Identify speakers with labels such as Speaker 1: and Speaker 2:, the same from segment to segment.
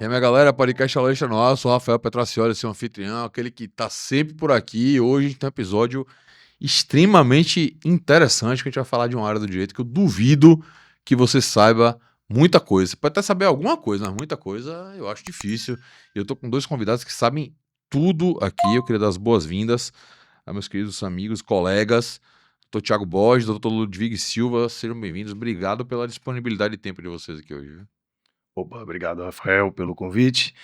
Speaker 1: E aí, minha galera, podcast Aleixo no ar, eu sou o Rafael Petracioli, seu anfitrião, aquele que tá sempre por aqui. Hoje a gente tem um episódio extremamente interessante, que a gente vai falar de uma área do direito que eu duvido que você saiba muita coisa. Você pode até saber alguma coisa, mas muita coisa eu acho difícil. E eu tô com dois convidados que sabem tudo aqui. Eu queria dar as boas-vindas a meus queridos amigos, colegas, Dr. Thiago Borges, Dr. Ludwig Silva. Sejam bem-vindos. Obrigado pela disponibilidade e tempo de vocês aqui hoje, viu?
Speaker 2: Opa, obrigado, Rafael, pelo convite.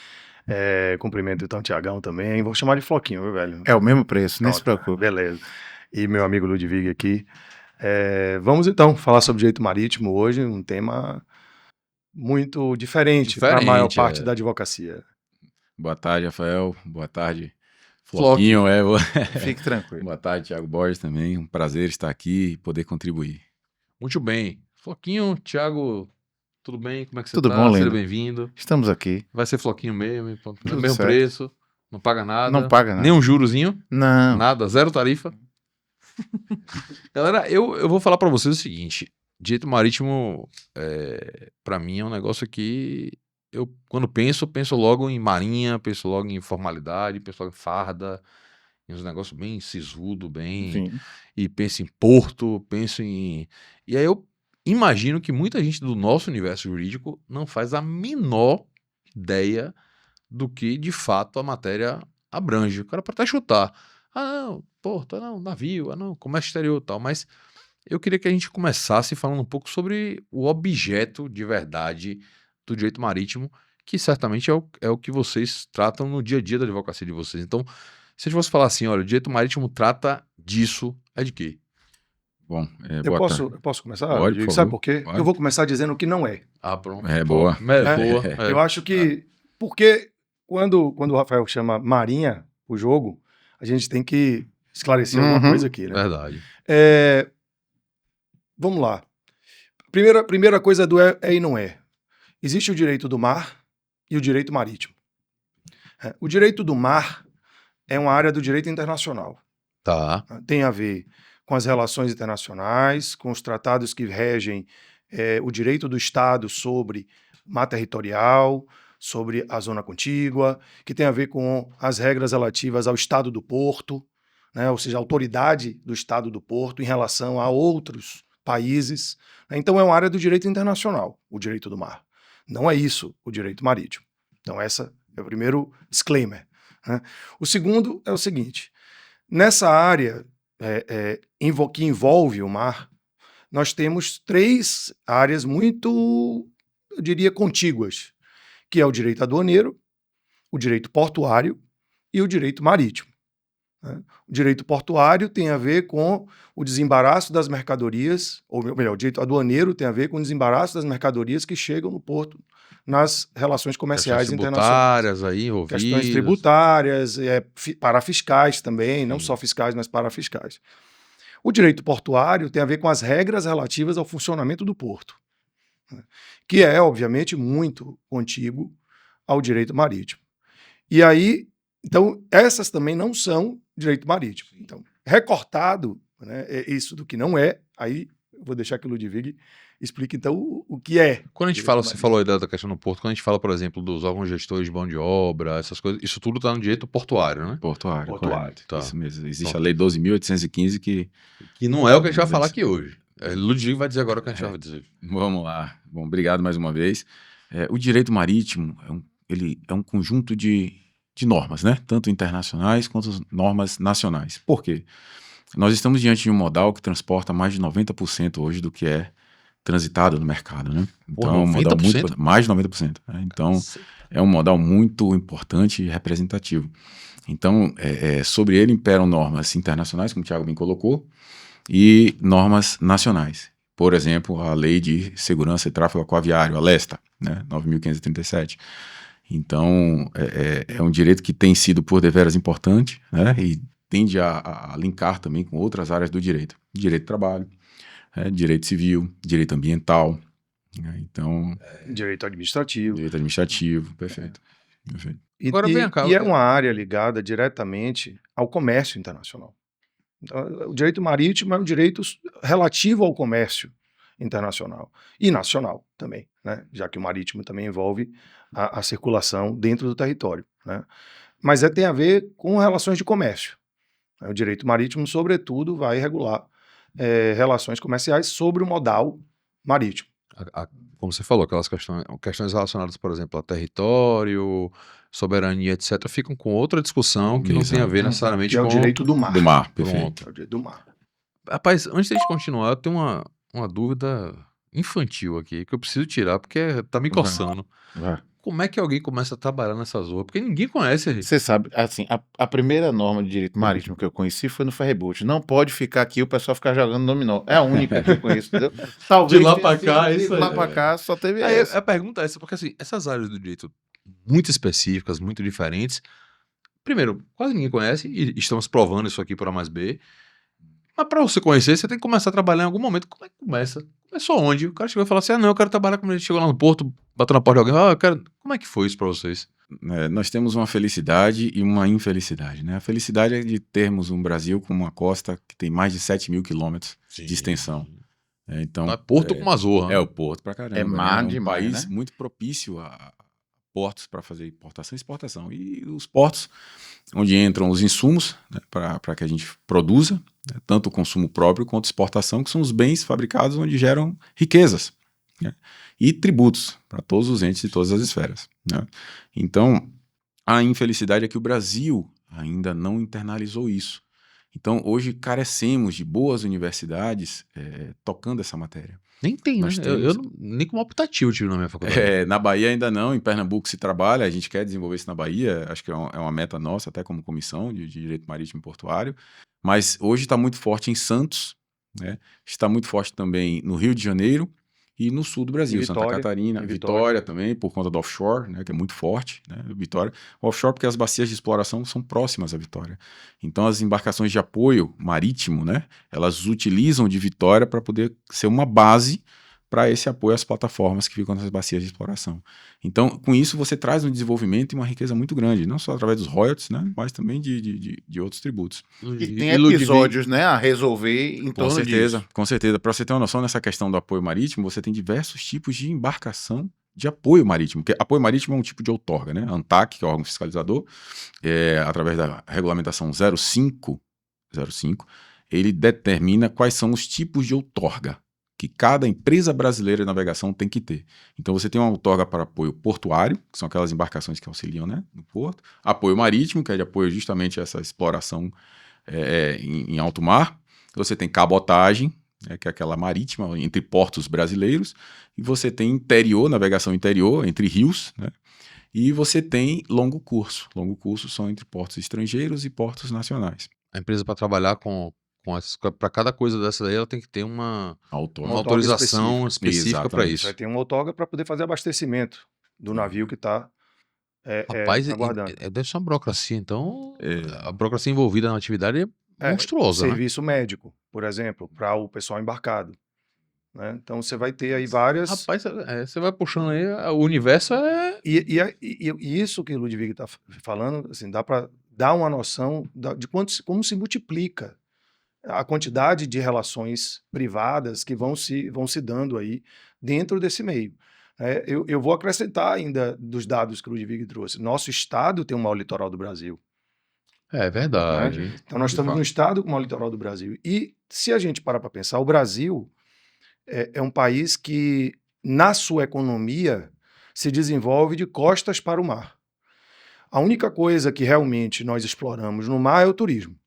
Speaker 2: Cumprimento então o Thiagão também. Vou chamar de Floquinho, viu, velho?
Speaker 3: É o mesmo preço, nem se preocupe.
Speaker 2: Beleza. E meu amigo Ludwig aqui. Vamos então falar sobre direito marítimo hoje, um tema muito diferente para a maior parte da advocacia.
Speaker 4: Boa tarde, Rafael. Boa tarde, Floquinho.
Speaker 3: Fique tranquilo.
Speaker 4: Boa tarde, Thiago Borges também. Um prazer estar aqui e poder contribuir.
Speaker 1: Muito bem. Floquinho, Thiago, tudo bem? Como é que você
Speaker 3: Tudo
Speaker 1: tá?
Speaker 3: bom, lindo.
Speaker 1: Seja bem-vindo.
Speaker 3: Estamos aqui.
Speaker 1: Vai ser Floquinho mesmo,
Speaker 3: Tudo
Speaker 1: mesmo
Speaker 3: certo.
Speaker 1: preço, não paga nada.
Speaker 3: Não paga nada.
Speaker 1: Nem um jurozinho?
Speaker 3: Não.
Speaker 1: Nada, zero tarifa. Galera, eu vou falar pra vocês o seguinte, direito marítimo, pra mim é um negócio que eu, quando penso logo em marinha, penso logo em formalidade, penso logo em farda, em uns negócios bem sisudo, bem...
Speaker 3: Sim.
Speaker 1: E penso em porto, penso em... E aí eu imagino que muita gente do nosso universo jurídico não faz a menor ideia do que, de fato, a matéria abrange. O cara pode até chutar. Ah, não, porto, ah, não, navio, ah, não, comércio exterior e tal. Mas eu queria que a gente começasse falando um pouco sobre o objeto de verdade do direito marítimo, que certamente é o que vocês tratam no dia a dia da advocacia de vocês. Então, se a gente fosse falar assim, olha, o direito marítimo trata disso, é de quê?
Speaker 4: Bom,
Speaker 2: Eu posso começar?
Speaker 4: Pode,
Speaker 2: Ludwig?
Speaker 4: por
Speaker 2: Sabe
Speaker 4: favor.
Speaker 2: por quê?
Speaker 4: Pode.
Speaker 2: Eu vou começar dizendo o que não é.
Speaker 1: Ah, pronto.
Speaker 4: Boa.
Speaker 1: Boa.
Speaker 2: Eu acho que... Porque quando o Rafael chama marinha o jogo, a gente tem que esclarecer alguma coisa aqui, né?
Speaker 1: Verdade.
Speaker 2: Vamos lá. Primeira coisa do é e não é. Existe o direito do mar e o direito marítimo. O direito do mar é uma área do direito internacional.
Speaker 1: Tá.
Speaker 2: Tem a ver com as relações internacionais, com os tratados que regem o direito do Estado sobre mar territorial, sobre a zona contígua, que tem a ver com as regras relativas ao Estado do Porto, né, ou seja, a autoridade do Estado do Porto em relação a outros países. Então é uma área do direito internacional, o direito do mar. Não é isso o direito marítimo. Então essa é o primeiro disclaimer, né? O segundo é o seguinte, nessa área que envolve o mar, nós temos três áreas muito, eu diria, contíguas, que é o direito aduaneiro, o direito portuário e o direito marítimo. O direito portuário tem a ver com o desembaraço das mercadorias, ou melhor, o direito aduaneiro tem a ver com o desembaraço das mercadorias que chegam no porto nas relações comerciais internacionais.
Speaker 1: Tributárias aí, envolvidas.
Speaker 2: Questões tributárias, parafiscais também, não
Speaker 1: Sim.
Speaker 2: só fiscais, mas parafiscais. O direito portuário tem a ver com as regras relativas ao funcionamento do porto, que é, obviamente, muito contíguo ao direito marítimo. E aí, então, essas também não são direito marítimo. Então, recortado, né, isso do que não é, aí eu vou deixar que o Ludwig explique, então, o que é.
Speaker 1: Quando a gente fala, você falou aí da questão do porto, quando a gente fala, por exemplo, dos órgãos gestores de mão de obra, essas coisas, isso tudo está no direito portuário, né?
Speaker 4: Portuário. Correto.
Speaker 1: Tá.
Speaker 4: Isso mesmo. Existe a Lei 12.815 que
Speaker 1: não é o que a gente vai falar aqui hoje. Ludwig vai dizer agora o que a gente vai dizer.
Speaker 4: Vamos lá. Bom, obrigado mais uma vez. O direito marítimo ele é um conjunto de normas, né? Tanto internacionais quanto normas nacionais. Por quê? Nós estamos diante de um modal que transporta mais de 90% hoje do que é transitado no mercado, né? Então, é um modal muito, mais de 90%. Né? Então, é um modal muito importante e representativo. Então, sobre ele imperam normas internacionais, como o Thiago bem colocou, e normas nacionais. Por exemplo, a Lei de Segurança e Tráfego Aquaviário, a LESTA, né? 9.537. Então, é um direito que tem sido por deveras importante, né? E tende a linkar também com outras áreas do direito. Direito do trabalho, direito civil, direito ambiental, né? Então...
Speaker 2: Direito administrativo.
Speaker 4: Direito administrativo, perfeito. Perfeito.
Speaker 1: Agora vem cá.
Speaker 2: E é uma área ligada diretamente ao comércio internacional. Então, o direito marítimo é um direito relativo ao comércio internacional e nacional também, né? Já que o marítimo também envolve a circulação dentro do território, né? Mas tem a ver com relações de comércio. O direito marítimo, sobretudo, vai regular relações comerciais sobre o modal marítimo.
Speaker 1: Como você falou, aquelas questões relacionadas, por exemplo, a território, soberania, etc., ficam com outra discussão que não tem a ver necessariamente
Speaker 2: Que é o
Speaker 1: com
Speaker 2: direito do mar.
Speaker 4: Do mar, perfeito.
Speaker 1: Pronto.
Speaker 2: É o direito do mar.
Speaker 1: Rapaz, antes de a gente continuar, eu tenho uma dúvida infantil aqui, que eu preciso tirar, porque tá me coçando.
Speaker 3: Vai.
Speaker 1: Como é que alguém começa a trabalhar nessa zorra? Porque ninguém conhece, gente.
Speaker 3: Você sabe, assim, a primeira norma de direito marítimo que eu conheci foi no ferryboat. Não pode ficar aqui o pessoal ficar jogando dominó. É a única que eu conheço, entendeu? Talvez
Speaker 1: De lá
Speaker 3: tenha
Speaker 1: pra
Speaker 3: sido
Speaker 1: cá,
Speaker 3: de
Speaker 1: isso
Speaker 3: lá
Speaker 1: aí.
Speaker 3: pra cá só teve
Speaker 1: Aí
Speaker 3: essa.
Speaker 1: a pergunta é essa, porque assim, essas áreas do direito muito específicas, muito diferentes, primeiro, quase ninguém conhece, e estamos provando isso aqui por A mais B, mas pra você conhecer, você tem que começar a trabalhar em algum momento. Como é que começa? Começou onde? O cara chegou e falou assim, não, eu quero trabalhar como ele chegou lá no porto, bateu na porta de alguém, eu quero... Como é que foi isso pra vocês?
Speaker 4: Nós temos uma felicidade e uma infelicidade, né? A felicidade é de termos um Brasil com uma costa que tem mais de 7.000 quilômetros de extensão. Então,
Speaker 1: É porto com uma zorra.
Speaker 4: É o porto pra caramba.
Speaker 3: É mar
Speaker 4: né? Um
Speaker 3: demais,
Speaker 4: país
Speaker 3: né?
Speaker 4: muito propício a portos para fazer importação e exportação. E os portos, onde entram os insumos, né, para que a gente produza, né, tanto o consumo próprio quanto exportação, que são os bens fabricados onde geram riquezas, né, e tributos para todos os entes de todas as esferas. Né. Então, a infelicidade é que o Brasil ainda não internalizou isso. Então, hoje carecemos de boas universidades tocando essa matéria.
Speaker 1: Nem tem,
Speaker 4: Nós
Speaker 1: né?
Speaker 4: temos.
Speaker 1: Nem como optativo tive na minha faculdade.
Speaker 4: Na Bahia ainda não, em Pernambuco se trabalha, a gente quer desenvolver isso na Bahia, acho que é uma meta nossa, até como comissão de Direito Marítimo e Portuário, mas hoje está muito forte em Santos, né? Está muito forte também no Rio de Janeiro e no sul do Brasil, Santa Catarina, Vitória também, por conta do offshore, né, que é muito forte, né, Vitória. O offshore porque as bacias de exploração são próximas à Vitória. Então as embarcações de apoio marítimo, né, elas utilizam de Vitória para poder ser uma base para esse apoio às plataformas que ficam nas bacias de exploração. Então, com isso, você traz um desenvolvimento e uma riqueza muito grande, não só através dos royalties, né, mas também de outros tributos.
Speaker 3: E tem episódios, né, a resolver em torno disso.
Speaker 4: Com certeza. Para você ter uma noção nessa questão do apoio marítimo, você tem diversos tipos de embarcação de apoio marítimo. Porque apoio marítimo é um tipo de outorga, né? A ANTAC, que é o órgão fiscalizador, através da regulamentação 05, ele determina quais são os tipos de outorga que cada empresa brasileira de navegação tem que ter. Então você tem uma outorga para apoio portuário, que são aquelas embarcações que auxiliam, né, no porto, apoio marítimo, que é de apoio justamente a essa exploração em alto mar, você tem cabotagem, que é aquela marítima entre portos brasileiros, e você tem interior, navegação interior, entre rios, né, e você tem longo curso. Longo curso são entre portos estrangeiros e portos nacionais.
Speaker 1: A empresa para trabalhar para cada coisa dessa daí, ela tem que ter uma autorização específica para isso.
Speaker 2: Vai ter uma outorga para poder fazer abastecimento do navio que está
Speaker 1: Rapaz,
Speaker 2: aguardando.
Speaker 1: deve ser uma burocracia, então a burocracia envolvida na atividade é monstruosa.
Speaker 2: Serviço médico, por exemplo, para o pessoal embarcado. Né? Então você vai ter aí várias...
Speaker 1: Rapaz, você vai puxando aí, o universo
Speaker 2: E isso que o Ludwig está falando, assim, dá para dar uma noção de como se multiplica a quantidade de relações privadas que vão se dando aí dentro desse meio. Eu vou acrescentar ainda dos dados que o Ludwig trouxe. Nosso estado tem o maior litoral do Brasil.
Speaker 1: É verdade.
Speaker 2: Né? Então nós estamos no estado com o maior litoral do Brasil. E se a gente parar para pensar, o Brasil é um país que, na sua economia, se desenvolve de costas para o mar. A única coisa que realmente nós exploramos no mar é o turismo.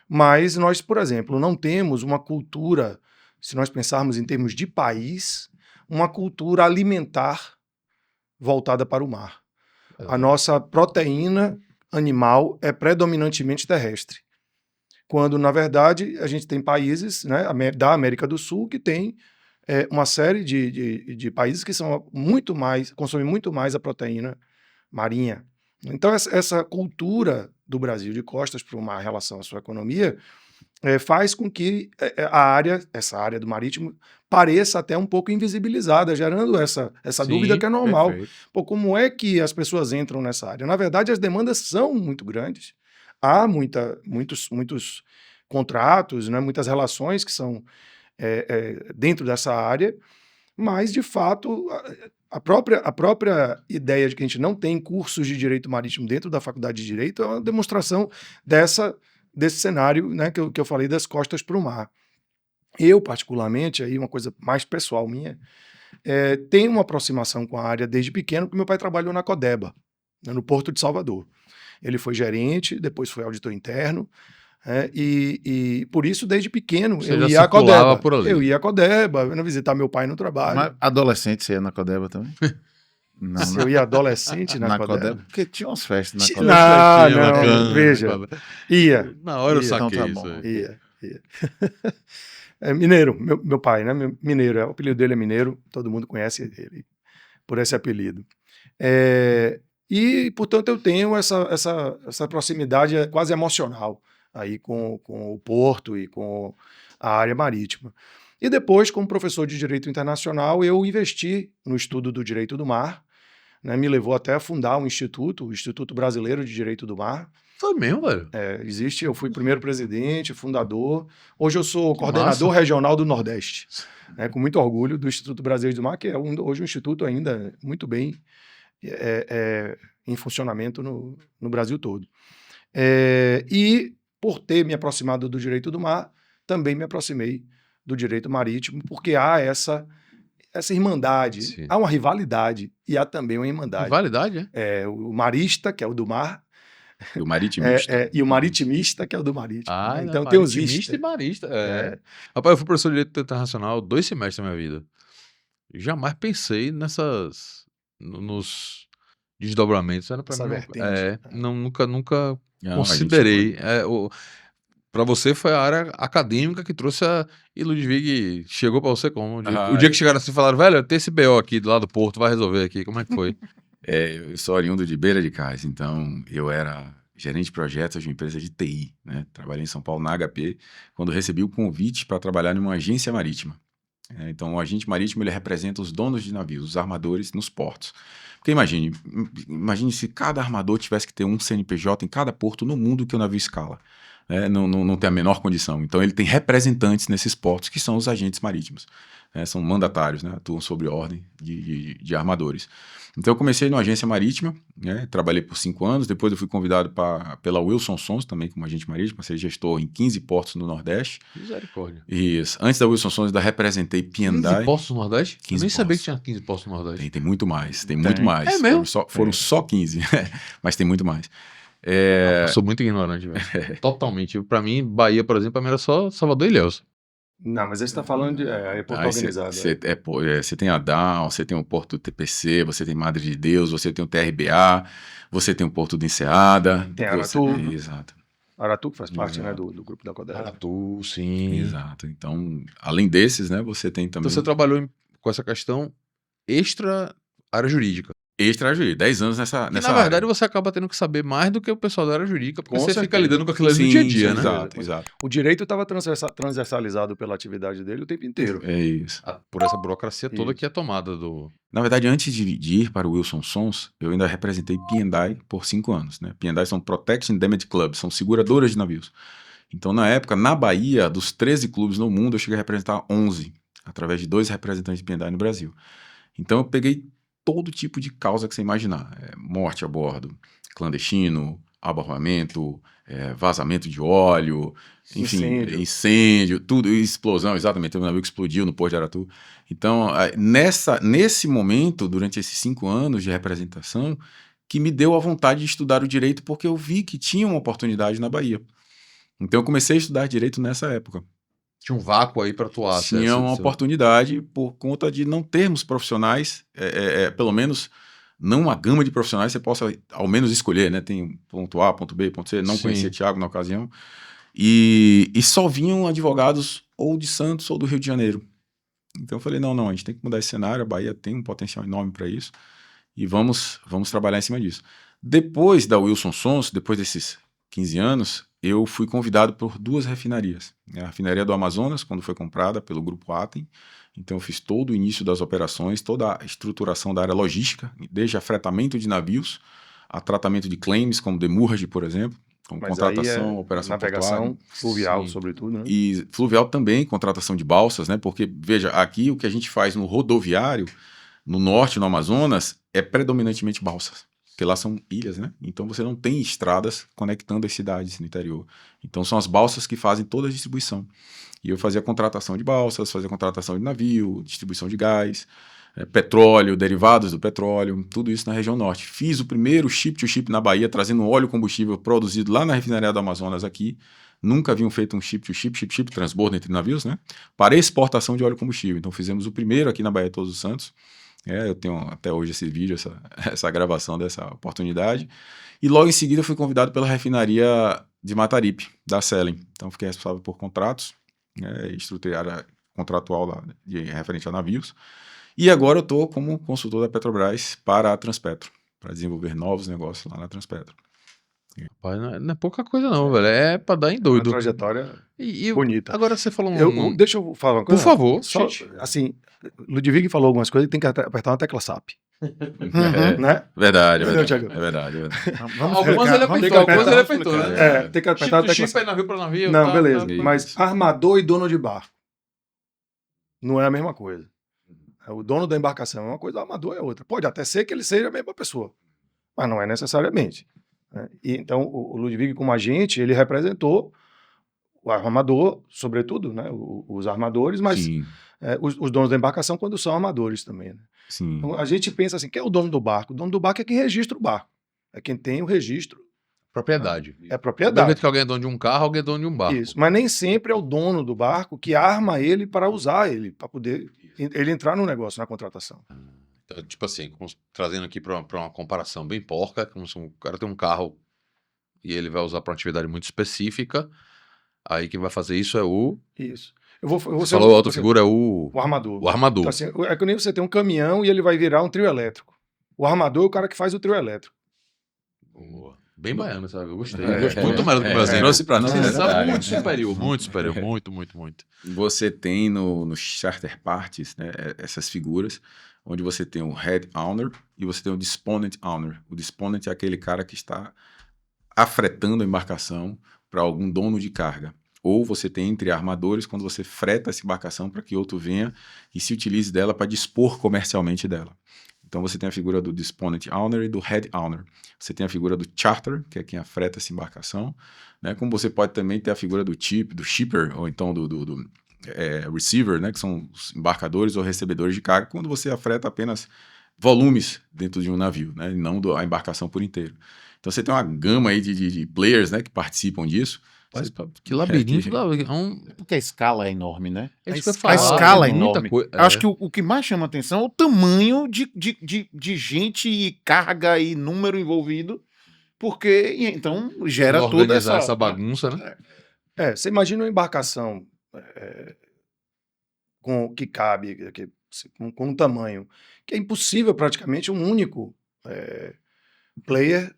Speaker 2: Mas nós, por exemplo, não temos uma cultura, se nós pensarmos em termos de país, uma cultura alimentar voltada para o mar. A nossa proteína animal é predominantemente terrestre. Quando, na verdade, a gente tem países, né, da América do Sul que tem uma série de países que são consomem muito mais a proteína marinha. Então, essa cultura do Brasil de costas para o mar em relação à sua economia faz com que essa área do marítimo pareça até um pouco invisibilizada, gerando essa dúvida que é normal. Pô, como é que as pessoas entram nessa área? Na verdade, as demandas são muito grandes. Há muitos contratos, né, muitas relações que são dentro dessa área, mas, de fato, a própria ideia de que a gente não tem cursos de direito marítimo dentro da faculdade de Direito é uma demonstração desse cenário, né, que eu falei das costas para o mar. Eu, particularmente, aí uma coisa mais pessoal minha, tenho uma aproximação com a área desde pequeno, porque meu pai trabalhou na Codeba, né, no Porto de Salvador. Ele foi gerente, depois foi auditor interno, e por isso, desde pequeno,
Speaker 1: Você
Speaker 2: eu
Speaker 1: já
Speaker 2: ia à
Speaker 1: circulava
Speaker 2: Codeba.
Speaker 1: por ali.
Speaker 2: Eu ia à Codeba, eu ia visitar meu pai no trabalho.
Speaker 3: Mas adolescente, você ia na Codeba também? Não,
Speaker 2: Se eu ia adolescente na Codeba.
Speaker 3: Porque tinha umas festas na
Speaker 2: Ti-
Speaker 3: Codeba.
Speaker 2: Não,
Speaker 1: Tinha
Speaker 2: não,
Speaker 1: bacana,
Speaker 2: veja.
Speaker 1: bacana.
Speaker 2: Ia.
Speaker 1: Na hora eu
Speaker 2: Ia.
Speaker 1: saquei
Speaker 3: Então tá
Speaker 1: isso
Speaker 3: bom.
Speaker 1: aí.
Speaker 2: Ia. Mineiro, meu pai, né? Mineiro, o apelido dele é Mineiro, todo mundo conhece ele por esse apelido. E, portanto, eu tenho essa proximidade quase emocional aí com o Porto e com a área marítima. E depois, como professor de Direito Internacional, eu investi no estudo do Direito do Mar, né? Me levou até a fundar um instituto, o Instituto Brasileiro de Direito do Mar.
Speaker 1: Foi mesmo, velho.
Speaker 2: Existe, eu fui primeiro presidente, fundador. Hoje eu sou
Speaker 1: Que
Speaker 2: coordenador
Speaker 1: massa.
Speaker 2: regional do Nordeste, né, com muito orgulho do Instituto Brasileiro do Mar, que é hoje um instituto ainda muito bem em funcionamento no Brasil todo. E por ter me aproximado do direito do mar, também me aproximei do direito marítimo, porque há essa irmandade,
Speaker 1: Sim.
Speaker 2: há uma rivalidade e há também uma irmandade.
Speaker 1: Rivalidade,
Speaker 2: O marista, que é o do mar,
Speaker 4: Do maritimista.
Speaker 2: e o maritimista, que é o do marítimo.
Speaker 1: Ah,
Speaker 2: né?
Speaker 1: né?
Speaker 2: Então tem os
Speaker 1: Maritimista e
Speaker 2: istas.
Speaker 1: marista. Rapaz, eu fui professor de Direito Internacional 2 semestres da minha vida. Eu jamais pensei nos desdobramentos. Era pra
Speaker 2: Essa
Speaker 1: mim.
Speaker 2: vertente.
Speaker 1: Nunca
Speaker 4: Não, a gente
Speaker 1: considerei. Pra você foi a área acadêmica que trouxe e Ludwig chegou pra você como? O dia que chegaram assim e falaram, velho, tem esse BO aqui do lado do Porto, vai resolver aqui. Como é que foi?
Speaker 4: Eu sou oriundo de Beira de Cais, então eu era gerente de projetos de uma empresa de TI, né? Trabalhei em São Paulo na HP, quando recebi o convite para trabalhar numa agência marítima. Então, o agente marítimo ele representa os donos de navios, os armadores nos portos. Porque imagine se cada armador tivesse que ter um CNPJ em cada porto no mundo que o navio escala. Não tem a menor condição. Então, ele tem representantes nesses portos, que são os agentes marítimos. São mandatários, né? Atuam sob ordem de armadores. Então, eu comecei numa agência marítima, né? Trabalhei por 5 anos, depois eu fui convidado pela Wilson Sons, também como agente marítimo, ser gestor em 15 portos no Nordeste.
Speaker 1: Misericórdia.
Speaker 4: Isso. Antes da Wilson Sons, eu representei
Speaker 1: 15
Speaker 4: P&I.
Speaker 1: postos no Nordeste?
Speaker 4: 15
Speaker 1: Eu nem sabia
Speaker 4: postos.
Speaker 1: que tinha 15 postos no Nordeste.
Speaker 4: Tem muito mais, tem muito mais.
Speaker 1: É mesmo?
Speaker 4: Foram só 15, mas tem muito mais.
Speaker 1: Eu sou muito ignorante, velho. Totalmente. Pra mim, Bahia, por exemplo, pra mim era só Salvador e Ilhéus.
Speaker 2: Não, mas você está falando de Porto Organizado.
Speaker 4: Você tem a DAO, você tem o Porto do TPC, você tem Madre de Deus, você tem o TRBA, você tem o Porto do Enseada.
Speaker 2: Tem Aratu.
Speaker 4: Exato.
Speaker 2: Aratu, que faz parte, né,
Speaker 4: Exato.
Speaker 2: do grupo da Codeba.
Speaker 1: Aratu, sim.
Speaker 4: Exato. Então, além desses, né, você tem também...
Speaker 1: Então você trabalhou com essa questão extra área jurídica.
Speaker 4: Extra-jurídica, 10 anos nessa
Speaker 1: Que,
Speaker 4: área.
Speaker 1: na verdade, você acaba tendo que saber mais do que o pessoal da área jurídica, porque
Speaker 2: Com
Speaker 1: você
Speaker 2: certeza.
Speaker 1: fica lidando com aquilo ali no
Speaker 4: Sim,
Speaker 1: dia a dia,
Speaker 4: sim,
Speaker 1: né?
Speaker 4: Exato.
Speaker 2: O direito estava transversalizado pela atividade dele o tempo inteiro.
Speaker 4: É isso.
Speaker 1: Por essa burocracia toda
Speaker 2: Isso.
Speaker 1: que é tomada do...
Speaker 4: Na verdade, antes de ir para o Wilson Sons, eu ainda representei P&I por 5 anos. Né? P&I são Protection Indemnity Clubs, são seguradoras de navios. Então, na época, na Bahia, dos 13 clubes no mundo, eu cheguei a representar 11, através de 2 representantes de P&I no Brasil. Então, eu peguei todo tipo de causa que você imaginar. Morte a bordo, clandestino, abarroamento, vazamento de óleo, enfim, incêndio, tudo, explosão, exatamente, teve um navio que explodiu no Porto de Aratu. Então, nesse momento, durante esses 5 anos de representação, que me deu a vontade de estudar o direito, porque eu vi que tinha uma oportunidade na Bahia. Então, eu comecei a estudar direito nessa época.
Speaker 1: Tinha um vácuo aí para atuar.
Speaker 4: Tinha uma oportunidade por conta de não termos profissionais, pelo menos não uma gama de profissionais você possa ao menos escolher, né? Tem ponto A, ponto B, ponto C, não conhecia Thiago na ocasião. E só vinham advogados ou de Santos ou do Rio de Janeiro. Então eu falei, não, a gente tem que mudar esse cenário, a Bahia tem um potencial enorme para isso e vamos trabalhar em cima disso. Depois da Wilson Sons, depois desses 15 anos, eu fui convidado por 2 refinarias. A refinaria do Amazonas, quando foi comprada pelo Grupo Atem. Então eu fiz todo o início das operações, toda a estruturação da área logística, desde afretamento de navios, a tratamento de claims, como demurrage, por exemplo, com
Speaker 2: Mas
Speaker 4: contratação,
Speaker 2: aí é
Speaker 4: operação
Speaker 2: navegação
Speaker 4: portuária.
Speaker 2: fluvial,
Speaker 1: Sim.
Speaker 2: sobretudo, né?
Speaker 4: E fluvial também, contratação de balsas, né? Porque, veja, aqui o que a gente faz no rodoviário, no norte, no Amazonas, é predominantemente balsas. Porque lá são ilhas, né? Então você não tem estradas conectando as cidades no interior. Então são as balsas que fazem toda a distribuição. E eu fazia contratação de balsas, fazia contratação de navio, distribuição de gás, petróleo, derivados do petróleo, tudo isso na região norte. Fiz o primeiro ship-to-ship na Bahia, trazendo óleo combustível produzido lá na refinaria do Amazonas aqui. Nunca haviam feito um ship-to-ship, transbordo entre navios, né? Para exportação de óleo combustível. Então fizemos o primeiro aqui na Bahia de Todos os Santos. Eu tenho até hoje esse vídeo, essa gravação dessa oportunidade. E logo em seguida eu fui convidado pela refinaria de Mataripe, da Selen. Então fiquei responsável por contratos, estruturar contratual lá, referente a navios. E agora eu estou como consultor da Petrobras para a Transpetro, para desenvolver novos negócios lá na Transpetro.
Speaker 1: Rapaz, não é pouca coisa não, velho. É pra dar em
Speaker 2: Uma
Speaker 1: doido.
Speaker 2: trajetória
Speaker 1: E
Speaker 2: bonita.
Speaker 1: agora você falou um...
Speaker 2: Deixa eu falar uma
Speaker 1: Por
Speaker 2: coisa.
Speaker 1: favor,
Speaker 2: Só,
Speaker 1: gente.
Speaker 2: assim, Ludwig falou algumas coisas que tem que apertar uma tecla SAP.
Speaker 4: É,
Speaker 2: Né?
Speaker 4: verdade,
Speaker 2: Entendeu, Thiago?
Speaker 4: é verdade.
Speaker 1: Algumas ele apertou, algumas ele apertou, né?
Speaker 2: Tem que apertar
Speaker 1: Chip
Speaker 2: a
Speaker 1: to
Speaker 2: tecla
Speaker 1: chip,
Speaker 2: SAP.
Speaker 1: é navio pra navio.
Speaker 2: Não,
Speaker 1: tá,
Speaker 2: beleza.
Speaker 1: tá.
Speaker 2: Mas armador e dono de barco não é a mesma coisa. O dono da embarcação é uma coisa, o armador é outra. Pode até ser que ele seja a mesma pessoa, mas não é necessariamente. Né? E, então, o Ludwig, como agente, ele representou o armador, sobretudo, né? Os armadores, mas
Speaker 4: Sim,
Speaker 2: os donos da embarcação quando são armadores também. Né?
Speaker 4: sim.
Speaker 2: Então, a gente pensa assim, quem é o dono do barco? O dono do barco é quem registra o barco. É quem tem o registro.
Speaker 1: Propriedade.
Speaker 2: É
Speaker 1: Da
Speaker 2: propriedade.
Speaker 1: jeito que alguém é dono de um carro, alguém é dono de um barco.
Speaker 2: Isso. Mas nem sempre é o dono do barco que arma ele para usar ele, para poder ele entrar no negócio, na contratação.
Speaker 1: Então, tipo assim, trazendo aqui pra uma comparação bem porca, como se um cara tem um carro e ele vai usar para uma atividade muito específica, aí quem vai fazer isso é o...
Speaker 2: Isso. Eu vou
Speaker 1: Você falou a outra figura, é o
Speaker 2: armador.
Speaker 1: armador.
Speaker 2: Então, assim, é que nem você tem um caminhão e ele vai virar um trio elétrico. O armador é o cara que faz o trio elétrico.
Speaker 1: Boa. Bem baiano, sabe? Eu gostei.
Speaker 4: É,
Speaker 1: Gostei muito mais do que o Brasil.
Speaker 4: trouxe pra nós,
Speaker 1: Você
Speaker 4: é
Speaker 1: sabe,
Speaker 4: verdade.
Speaker 1: muito superior. Muito.
Speaker 4: Você tem no Charter Parties, né, essas figuras, onde você tem o Head Owner e você tem o Disponent Owner. O Disponent é aquele cara que está afretando a embarcação para algum dono de carga. Ou você tem entre armadores quando você freta essa embarcação para que outro venha e se utilize dela para dispor comercialmente dela. Então você tem a figura do Disponent Owner e do Head Owner. Você tem a figura do Charter, que é quem afreta essa embarcação, né? Como você pode também ter a figura do Shipper, ou então do Receiver, né? Que são os embarcadores ou recebedores de carga, quando você afreta apenas volumes dentro de um navio, né? E não a embarcação por inteiro. Então você tem uma gama aí de players, né? Que participam disso.
Speaker 1: Mas que labirinto.
Speaker 3: Porque a escala é enorme, né?
Speaker 1: É isso que eu ia
Speaker 3: A
Speaker 1: falar,
Speaker 3: escala é
Speaker 1: muita
Speaker 3: enorme.
Speaker 1: coisa.
Speaker 3: Eu acho que o que mais chama atenção é o tamanho de gente e carga e número envolvido, porque então gera toda
Speaker 1: organizar essa bagunça, né?
Speaker 2: Você imagina uma embarcação que cabe, com um tamanho que é impossível praticamente um único player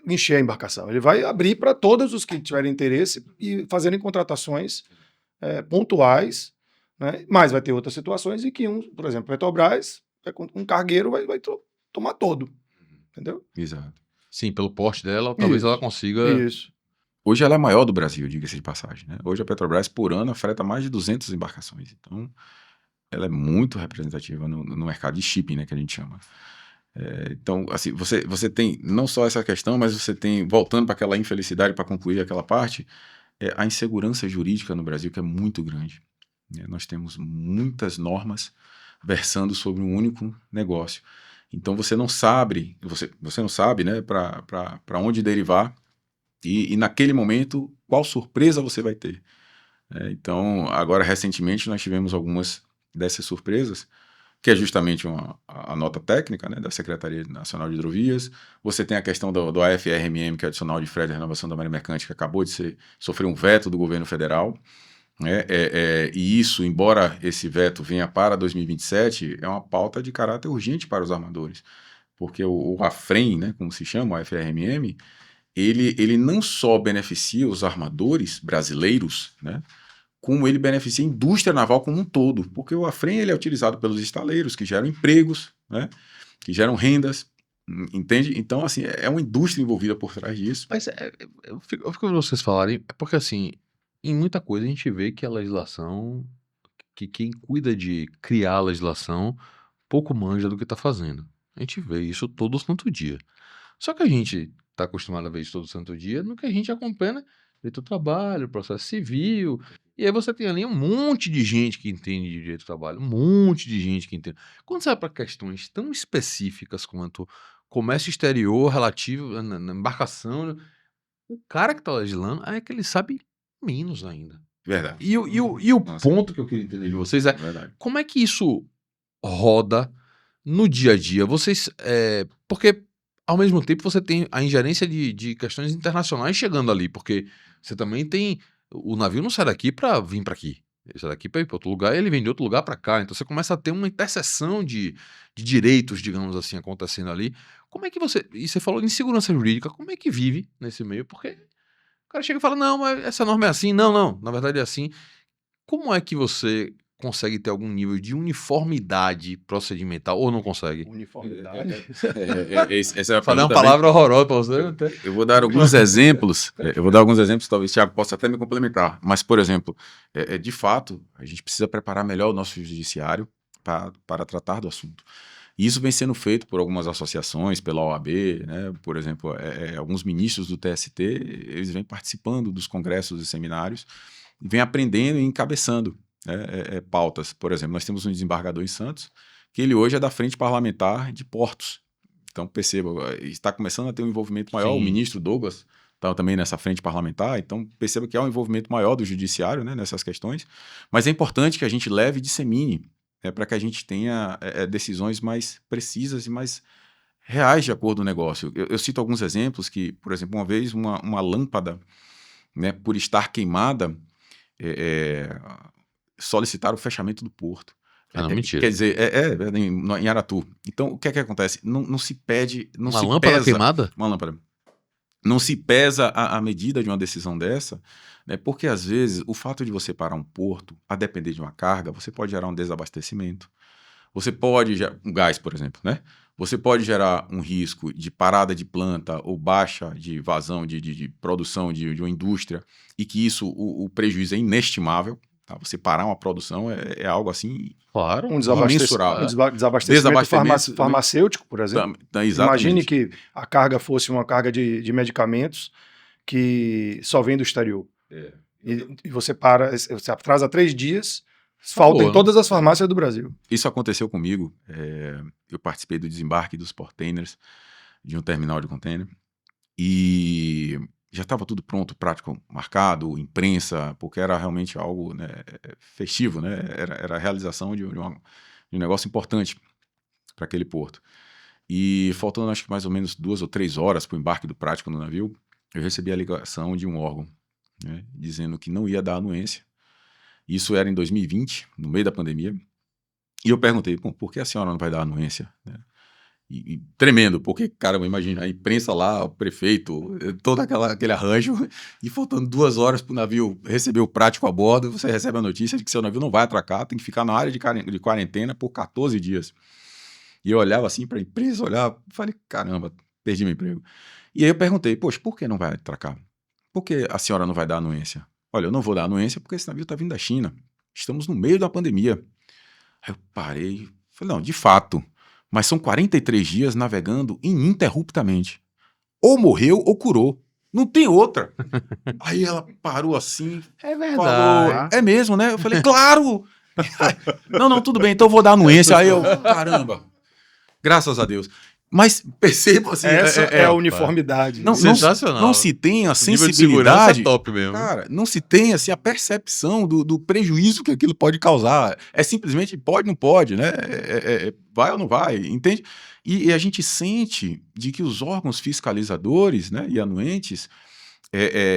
Speaker 2: encher a embarcação. Ele vai abrir para todos os que tiverem interesse e fazerem contratações pontuais, né? Mas vai ter outras situações em que, por exemplo, Petrobras, um cargueiro vai tomar todo. Entendeu?
Speaker 4: Exato.
Speaker 1: Sim, pelo porte dela, talvez
Speaker 2: Isso.
Speaker 1: ela consiga...
Speaker 2: Isso.
Speaker 4: Hoje ela é a maior do Brasil, diga-se de passagem, né? Hoje a Petrobras, por ano, freta mais de 200 embarcações. Então, ela é muito representativa no mercado de shipping, né, que a gente chama. Então, assim, você tem não só essa questão, mas você tem, voltando para aquela infelicidade, para concluir aquela parte, a insegurança jurídica no Brasil, que é muito grande. Nós temos muitas normas versando sobre um único negócio. Então, você não sabe, né, para onde derivar e naquele momento, qual surpresa você vai ter. Então, agora, recentemente, nós tivemos algumas dessas surpresas, que é justamente a nota técnica, né, da Secretaria Nacional de Hidrovias. Você tem a questão do AFRMM, que é o Adicional de Frete e Renovação da Marinha Mercante, que acabou de sofrer um veto do governo federal. E isso, embora esse veto venha para 2027, é uma pauta de caráter urgente para os armadores. Porque o AFREM, né, como se chama, o AFRMM, ele não só beneficia os armadores brasileiros, né, como ele beneficia a indústria naval como um todo, porque o AFREM ele é utilizado pelos estaleiros, que geram empregos, né, que geram rendas, Entende? Então, assim, é uma indústria envolvida por trás disso.
Speaker 1: Mas eu fico vendo vocês falarem, é porque assim, em muita coisa a gente vê que a legislação, que quem cuida de criar a legislação, pouco manja do que tá fazendo. A gente vê isso todo santo dia. Só que a gente tá acostumado a ver isso todo santo dia no que a gente acompanha, né? Direito do trabalho, processo civil. E aí você tem ali um monte de gente que entende de direito do trabalho, um monte de gente que entende. Quando você vai para questões tão específicas quanto comércio exterior relativo na embarcação, o cara que tá legislando é que ele sabe menos ainda.
Speaker 4: Verdade.
Speaker 1: E o
Speaker 4: Nossa.
Speaker 1: ponto que eu queria entender de vocês é
Speaker 4: Verdade.
Speaker 1: como é que isso roda no dia a dia? Vocês. Porque, ao mesmo tempo, você tem a ingerência de questões internacionais chegando ali, porque você também tem. O navio não sai daqui para vir para aqui. Ele sai daqui para ir para outro lugar, ele vem de outro lugar para cá. Então você começa a ter uma interseção de direitos, digamos assim, acontecendo ali. Como é que você. E você falou de insegurança jurídica, como é que vive nesse meio? Porque o cara chega e fala: não, mas essa norma é assim. Não, não, na verdade é assim. Como é que você consegue ter algum nível de uniformidade procedimental ou não consegue?
Speaker 2: Uniformidade.
Speaker 4: Essa é a
Speaker 1: Falei uma
Speaker 4: pergunta
Speaker 1: palavra horrorosa pra você. Até.
Speaker 4: Eu vou dar alguns exemplos. Eu vou dar alguns exemplos, talvez o Thiago possa até me complementar. Mas, por exemplo, de fato, a gente precisa preparar melhor o nosso judiciário para tratar do assunto. E isso vem sendo feito por algumas associações, pela OAB, né? Por exemplo, alguns ministros do TST, eles vêm participando dos congressos e seminários, vêm aprendendo e encabeçando pautas. Por exemplo, nós temos um desembargador em Santos, que ele hoje é da Frente Parlamentar de Portos. Então, perceba, está começando a ter um envolvimento maior.
Speaker 1: Sim.
Speaker 4: O ministro Douglas está também nessa frente parlamentar, então perceba que há um envolvimento maior do judiciário, né, nessas questões, mas é importante que a gente leve e dissemine, para que a gente tenha decisões mais precisas e mais reais de acordo com o negócio. Eu cito alguns exemplos que, por exemplo, uma vez uma lâmpada, né, por estar queimada, solicitaram o fechamento do porto.
Speaker 1: Ah, não, mentira.
Speaker 4: Quer dizer, em Aratu. Então, o que é que acontece? Não se pede... Não
Speaker 1: Uma
Speaker 4: se
Speaker 1: lâmpada
Speaker 4: pesa,
Speaker 1: queimada?
Speaker 4: Uma lâmpada. Não se pesa a medida de uma decisão dessa, né? Porque, às vezes, o fato de você parar um porto, a depender de uma carga, você pode gerar um desabastecimento. Você pode gerar... Um gás, por exemplo, né? Você pode gerar um risco de parada de planta ou baixa de vazão de produção de uma indústria e que isso, o prejuízo é inestimável. Tá? Você parar uma produção é algo assim...
Speaker 1: Claro.
Speaker 2: Um
Speaker 4: imensurável.
Speaker 2: desabastecimento farmacêutico, por exemplo.
Speaker 4: Exatamente.
Speaker 2: Imagine que a carga fosse uma carga de medicamentos que só vem do exterior. E você atrasa 3 dias, falta em todas as farmácias do Brasil.
Speaker 4: Isso aconteceu comigo. Eu participei do desembarque dos portainers de um terminal de container e já estava tudo pronto, prático, marcado, imprensa, porque era realmente algo, né, festivo, né? Era a realização de um negócio importante para aquele porto. E faltando acho que mais ou menos 2 ou 3 horas para o embarque do prático no navio, eu recebi a ligação de um órgão, né, dizendo que não ia dar anuência. Isso era em 2020, no meio da pandemia. E eu perguntei, por que a senhora não vai dar anuência? E tremendo, porque, cara, imagina, a imprensa lá, o prefeito, todo aquele arranjo, e faltando 2 horas para o navio receber o prático a bordo, você recebe a notícia de que seu navio não vai atracar, tem que ficar na área de quarentena por 14 dias. E eu olhava assim para a imprensa, falei, caramba, perdi meu emprego. E aí eu perguntei, poxa, por que não vai atracar? Por que a senhora não vai dar anuência? Olha, eu não vou dar anuência porque esse navio está vindo da China. Estamos no meio da pandemia. Aí eu parei, falei, não, de fato, mas são 43 dias navegando ininterruptamente. Ou morreu ou curou. Não tem outra. Aí ela parou assim.
Speaker 1: É verdade.
Speaker 4: Falou, é mesmo, né? Eu falei, claro! Não, tudo bem, então eu vou dar anuência. Aí eu, caramba, graças a Deus. Mas perceba assim...
Speaker 2: Essa é a uniformidade.
Speaker 1: Sensacional.
Speaker 4: Não se tem a
Speaker 1: O nível de segurança
Speaker 4: sensibilidade...
Speaker 1: é top mesmo.
Speaker 4: Cara, não se tem assim, a percepção do prejuízo que aquilo pode causar. É simplesmente pode, não pode, né? Vai ou não vai, entende? E a gente sente de que os órgãos fiscalizadores, né, e anuentes,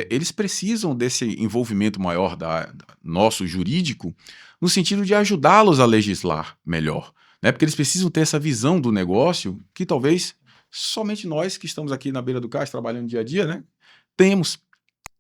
Speaker 4: eles precisam desse envolvimento maior nosso jurídico, no sentido de ajudá-los a legislar melhor. Né? Porque eles precisam ter essa visão do negócio que talvez somente nós que estamos aqui na beira do cais, trabalhando dia a dia, né, temos.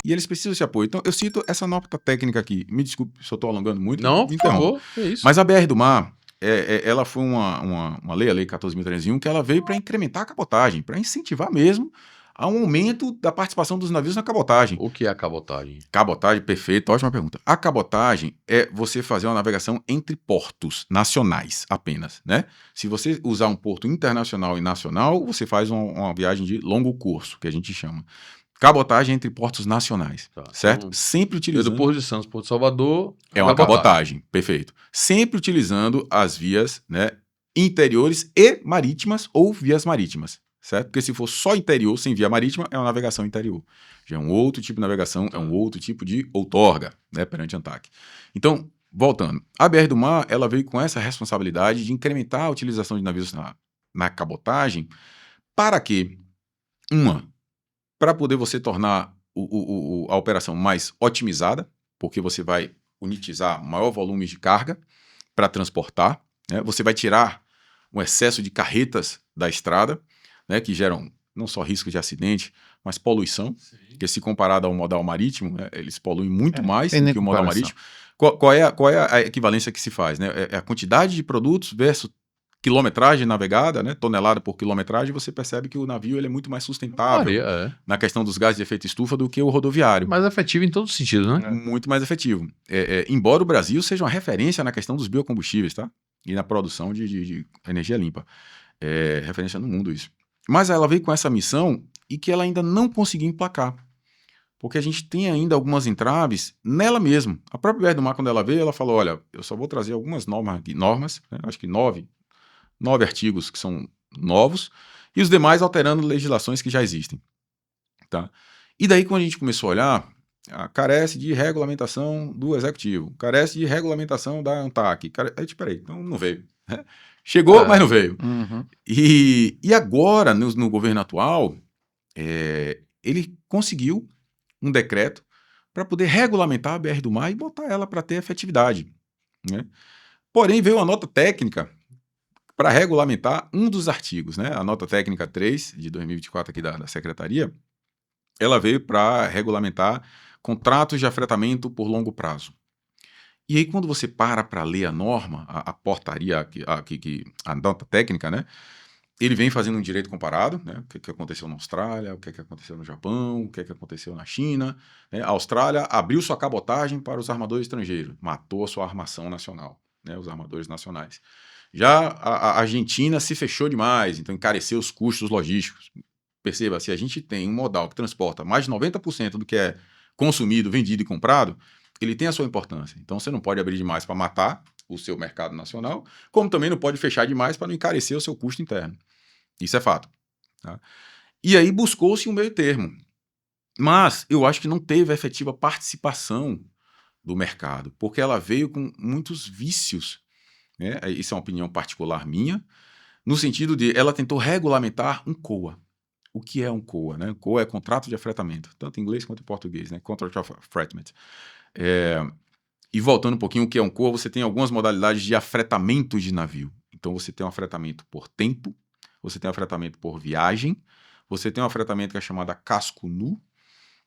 Speaker 4: E eles precisam desse apoio. Então, eu cito essa nota técnica aqui. Me desculpe se eu estou alongando muito.
Speaker 1: Não, por favor. É isso.
Speaker 4: Mas a BR do Mar, ela foi uma lei, a Lei 14.301, que ela veio para incrementar a cabotagem, para incentivar mesmo a um aumento da participação dos navios na cabotagem.
Speaker 1: O que é a cabotagem?
Speaker 4: Cabotagem, perfeito, ótima pergunta. A cabotagem é você fazer uma navegação entre portos nacionais apenas, né? Se você usar um porto internacional e nacional, você faz uma viagem de longo curso, que a gente chama. Cabotagem entre portos nacionais,
Speaker 1: Tá.
Speaker 4: certo?
Speaker 1: Então,
Speaker 4: Sempre utilizando...
Speaker 1: do Porto de Santos, Porto de Salvador...
Speaker 4: É uma cabotagem, perfeito. Sempre utilizando as vias, né, interiores e marítimas ou vias marítimas, certo? Porque se for só interior, sem via marítima, é uma navegação interior. Já é um outro tipo de navegação, é um outro tipo de outorga, né, perante a ANTAQ. Então, voltando, a BR do Mar, ela veio com essa responsabilidade de incrementar a utilização de navios na cabotagem. Para quê? Para poder você tornar a operação mais otimizada, porque você vai unitizar maior volume de carga para transportar, né? Você vai tirar um excesso de carretas da estrada, né, que geram não só risco de acidente, mas poluição, porque se comparado ao modal marítimo, né, eles poluem muito mais do que o modal marítimo. Qual é a equivalência que se faz? Né? É a quantidade de produtos versus quilometragem navegada, né, tonelada por quilometragem, você percebe que o navio ele é muito mais sustentável na questão dos gases de efeito estufa do que o rodoviário.
Speaker 1: Mais efetivo em todos os sentidos, né?
Speaker 4: Muito mais efetivo. Embora o Brasil seja uma referência na questão dos biocombustíveis, tá? E na produção de energia limpa. É referência no mundo isso. Mas ela veio com essa missão e que ela ainda não conseguiu emplacar. Porque a gente tem ainda algumas entraves nela mesma. A própria BR do Mar, quando ela veio, ela falou, olha, eu só vou trazer algumas normas, né? Acho que 9 artigos que são novos, e os demais alterando legislações que já existem. Tá? E daí, quando a gente começou a olhar, carece de regulamentação do Executivo, carece de regulamentação da ANTAQ. Peraí, então não veio. Chegou, mas não veio.
Speaker 3: Uhum.
Speaker 4: E agora, no governo atual, ele conseguiu um decreto para poder regulamentar a BR do Mar e botar ela para ter efetividade. Né? Porém, veio uma nota técnica para regulamentar um dos artigos, né? A nota técnica 3 de 2024 aqui da Secretaria, ela veio para regulamentar contratos de afretamento por longo prazo. E aí, quando você para ler a norma, a portaria, a nota técnica, né? Ele vem fazendo um direito comparado, né? O que aconteceu na Austrália, o que aconteceu no Japão, o que aconteceu na China. Né? A Austrália abriu sua cabotagem para os armadores estrangeiros, matou a sua armação nacional, né? Os armadores nacionais. Já a Argentina se fechou demais, então encareceu os custos logísticos. Perceba, se a gente tem um modal que transporta mais de 90% do que é consumido, vendido e comprado, ele tem a sua importância. Então você não pode abrir demais para matar o seu mercado nacional, como também não pode fechar demais para não encarecer o seu custo interno. Isso é fato. Tá? E aí buscou-se um meio termo. Mas eu acho que não teve a efetiva participação do mercado, porque ela veio com muitos vícios. Né? Isso é uma opinião particular minha, no sentido de ela tentou regulamentar um COA. O que é um COA? Né? COA é contrato de afretamento, tanto em inglês quanto em português, né? Contract of Affretement. E voltando um pouquinho, o que é um COA, você tem algumas modalidades de afretamento de navio. Então você tem um afretamento por tempo, você tem um afretamento por viagem, você tem um afretamento que é chamado casco nu,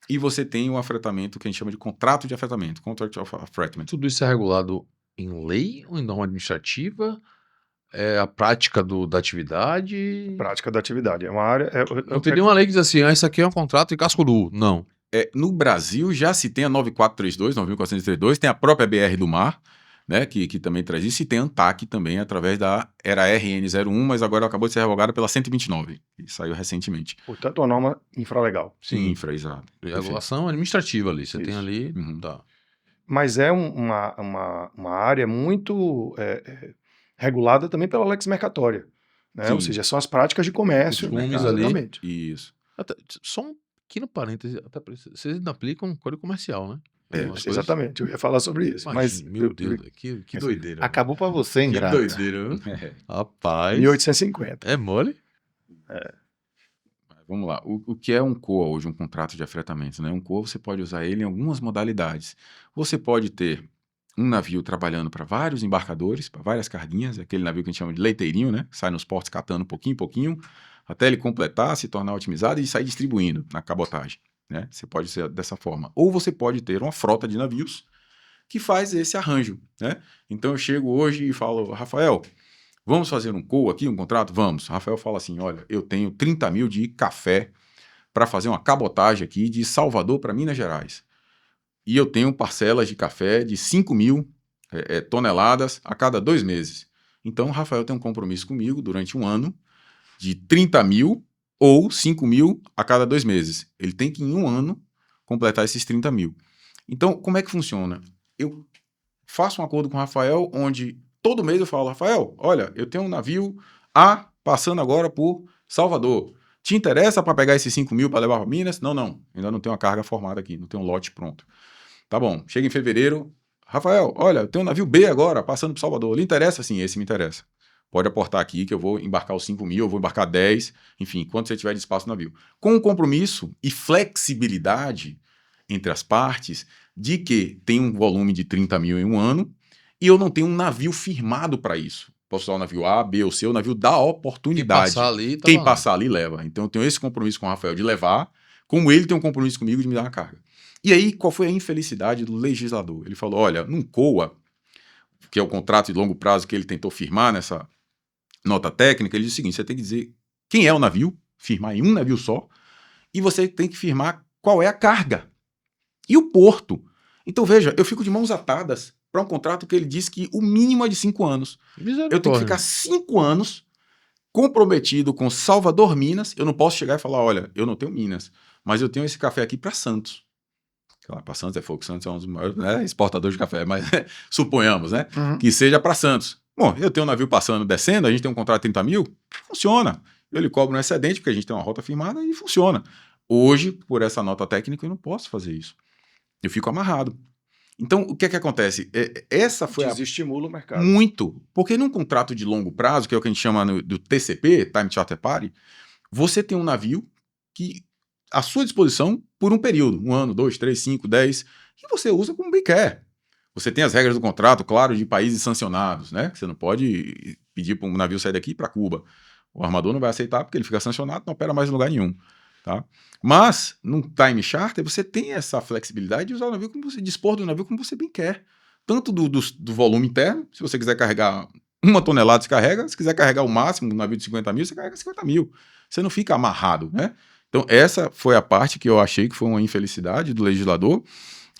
Speaker 4: e você tem um afretamento que a gente chama de contrato de afretamento, Contract of Affretement.
Speaker 1: Tudo isso é regulado em lei ou em norma administrativa? É a prática da atividade?
Speaker 2: Prática da atividade. É uma área...
Speaker 1: Não tem nenhuma lei que diz assim, isso aqui é um contrato de casco nu. Não.
Speaker 4: No Brasil já se tem a 9432, 9432, tem a própria BR do Mar, né, que também traz isso, e tem a ANTAQ também, através era RN01, mas agora acabou de ser revogada pela 129, que saiu recentemente.
Speaker 2: Portanto, uma norma infralegal.
Speaker 4: Sim, infra, exato.
Speaker 1: Regulação administrativa ali, você tem
Speaker 2: Isso.
Speaker 1: ali... Tá.
Speaker 2: Mas é uma área muito regulada também pela lex mercatória. Né? Ou seja, são as práticas de comércio.
Speaker 1: Os costumes
Speaker 2: ali.
Speaker 1: Exatamente.
Speaker 4: Isso.
Speaker 1: Só um pequeno parêntese, até vocês ainda aplicam código comercial, né?
Speaker 2: Exatamente, eu ia falar sobre isso.
Speaker 1: Mas meu Deus, que doideira.
Speaker 3: Acabou pra você,
Speaker 1: Que
Speaker 3: ingrato.
Speaker 1: doideira, viu? Rapaz.
Speaker 2: 1850.
Speaker 1: É mole?
Speaker 4: Vamos lá. O que é um COA hoje, um contrato de afretamento? Né? Um COA você pode usar ele em algumas modalidades. Você pode ter um navio trabalhando para vários embarcadores, para várias carguinhas, aquele navio que a gente chama de leiteirinho, né? Sai nos portos catando pouquinho em pouquinho, até ele completar, se tornar otimizado e sair distribuindo na cabotagem. Né? Você pode ser dessa forma. Ou você pode ter uma frota de navios que faz esse arranjo, né? Então eu chego hoje e falo, Rafael, vamos fazer um call aqui, um contrato? Vamos. Rafael fala assim, olha, eu tenho 30 mil de café para fazer uma cabotagem aqui de Salvador para Minas Gerais. E eu tenho parcelas de café de 5 mil toneladas a cada 2 meses. Então o Rafael tem um compromisso comigo durante um ano de 30 mil ou 5 mil a cada 2 meses. Ele tem que, em um ano, completar esses 30 mil. Então, como é que funciona? Eu faço um acordo com o Rafael, onde todo mês eu falo, Rafael, olha, eu tenho um navio A passando agora por Salvador. Te interessa para pegar esses 5 mil para levar para Minas? Não. Ainda não tenho uma carga formada aqui, não tenho um lote pronto. Tá bom, chega em fevereiro, Rafael, olha, eu tenho um navio B agora passando por Salvador. Lhe interessa? Sim, esse me interessa. Pode aportar aqui que eu vou embarcar os 5 mil, eu vou embarcar 10, enfim, quanto você tiver de espaço no navio. Com um compromisso e flexibilidade entre as partes de que tem um volume de 30 mil em um ano e eu não tenho um navio firmado para isso. Posso usar o navio A, B ou C, o navio da oportunidade. Quem passar ali leva. Então eu tenho esse compromisso com o Rafael de levar, como ele tem um compromisso comigo de me dar uma carga. E aí, qual foi a infelicidade do legislador? Ele falou, olha, num COA, que é o contrato de longo prazo que ele tentou firmar nessa nota técnica, ele diz o seguinte, você tem que dizer quem é o navio, firmar em um navio só, e você tem que firmar qual é a carga. E o porto. Então, veja, eu fico de mãos atadas para um contrato que ele diz que o mínimo é de 5 anos. Eu tenho que ficar 5 anos comprometido com Salvador, Minas. Eu não posso chegar e falar, olha, eu não tenho Minas, mas eu tenho esse café aqui para Santos. Para Santos é fogo, Santos é um dos maiores exportadores de café, mas suponhamos, né? Que seja para Santos. Bom, eu tenho um navio passando, descendo, a gente tem um contrato de 30 mil, funciona. Eu lhe cobro um excedente, porque a gente tem uma rota firmada e funciona. Hoje, por essa nota técnica, eu não posso fazer isso. Eu fico amarrado. Então, o que é que acontece? Essa foi
Speaker 2: Desestimula o mercado.
Speaker 4: Muito. Porque num contrato de longo prazo, que é o que a gente chama do TCP, Time Charter Party, você tem um navio que à sua disposição por um período, 1 ano, 2, 3, 5, 10, que você usa como bem quer. Você tem as regras do contrato, claro, de países sancionados, né? Você não pode pedir para um navio sair daqui para Cuba. O armador não vai aceitar porque ele fica sancionado, não opera mais em lugar nenhum. Tá? Mas, num time charter, você tem essa flexibilidade de usar o navio como você dispor do navio como você bem quer. Tanto do volume interno, se você quiser carregar 1 tonelada, você carrega. Se quiser carregar o máximo do navio de 50 mil, você carrega 50 mil. Você não fica amarrado, né? Então, essa foi a parte que eu achei que foi uma infelicidade do legislador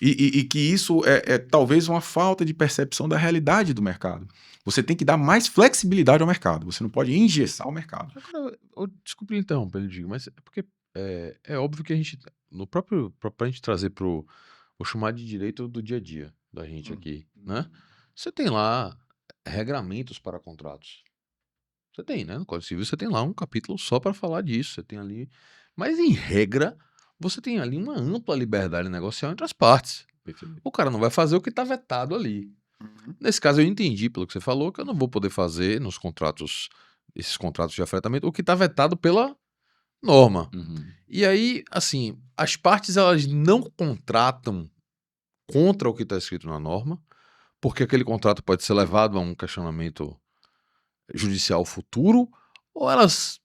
Speaker 4: e que isso é talvez uma falta de percepção da realidade do mercado. Você tem que dar mais flexibilidade ao mercado. Você não pode engessar o mercado.
Speaker 1: Agora, desculpe lhe interromper, Diego, mas é porque é óbvio que a gente, pra gente trazer vou chamar de direito do dia a dia da gente aqui, né? Você tem lá regramentos para contratos. Você tem, né? No Código Civil você tem lá um capítulo só para falar disso. Você tem ali. Mas, em regra, você tem ali uma ampla liberdade negocial entre as partes. O cara não vai fazer o que está vetado ali. Nesse caso, eu entendi, pelo que você falou, que eu não vou poder fazer nos contratos, esses contratos de afretamento, o que está vetado pela norma. E aí, assim, as partes elas não contratam contra o que está escrito na norma, porque aquele contrato pode ser levado a um questionamento judicial futuro, ou elas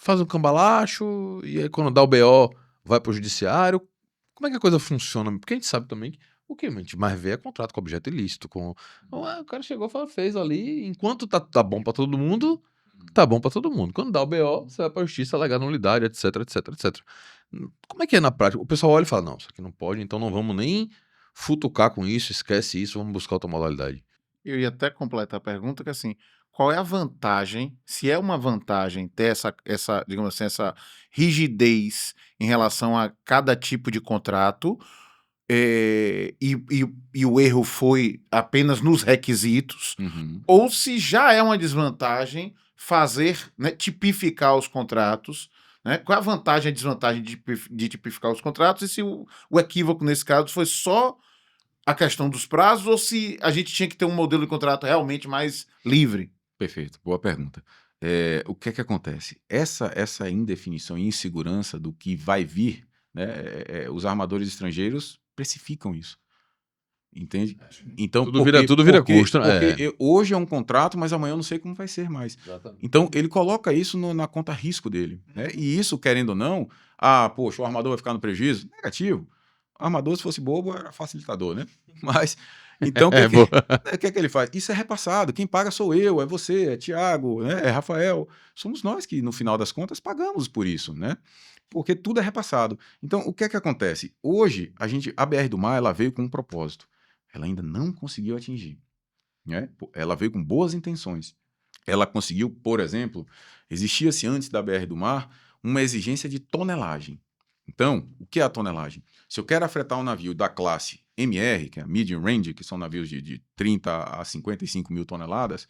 Speaker 1: fazem um cambalacho e aí quando dá o BO vai para o judiciário. Como é que a coisa funciona? Porque a gente sabe também que o que a gente mais vê é contrato com objeto ilícito. O cara chegou, fez ali, enquanto tá bom para todo mundo, tá bom para todo mundo. Quando dá o BO, você vai para a justiça alegar nulidade, etc, etc, etc. Como é que é na prática? O pessoal olha e fala, não, isso aqui não pode, então não vamos nem futucar com isso, esquece isso, vamos buscar outra modalidade.
Speaker 3: Eu ia até completar a pergunta que assim, qual é a vantagem, se é uma vantagem ter essa, digamos assim, essa rigidez em relação a cada tipo de contrato, e o erro foi apenas nos requisitos, ou se já é uma desvantagem fazer, né, tipificar os contratos, né? Qual é a vantagem e a desvantagem de tipificar os contratos, e se o equívoco nesse caso foi só a questão dos prazos, ou se a gente tinha que ter um modelo de contrato realmente mais livre?
Speaker 4: Perfeito, boa pergunta. O que é que acontece? Essa indefinição e insegurança do que vai vir, né, os armadores estrangeiros precificam isso. Entende? Então,
Speaker 1: tudo vira custo.
Speaker 4: Porque hoje é um contrato, mas amanhã eu não sei como vai ser mais.
Speaker 1: Exatamente.
Speaker 4: Então, ele coloca isso na conta risco dele. Né? E isso, querendo ou não, poxa, o armador vai ficar no prejuízo? Negativo. O armador, se fosse bobo, era facilitador, né? Mas Então,
Speaker 1: boa.
Speaker 4: o que é que ele faz? Isso é repassado. Quem paga sou eu, é você, é Tiago, né? É Rafael. Somos nós que, no final das contas, pagamos por isso, né? Porque tudo é repassado. Então, o que é que acontece? Hoje, a BR do Mar, ela veio com um propósito. Ela ainda não conseguiu atingir, né? Ela veio com boas intenções. Ela conseguiu, por exemplo, existia-se antes da BR do Mar uma exigência de tonelagem. Então, o que é a tonelagem? Se eu quero afretar um navio da classe MR, que é a Medium Range, que são navios de 30 a 55 mil toneladas,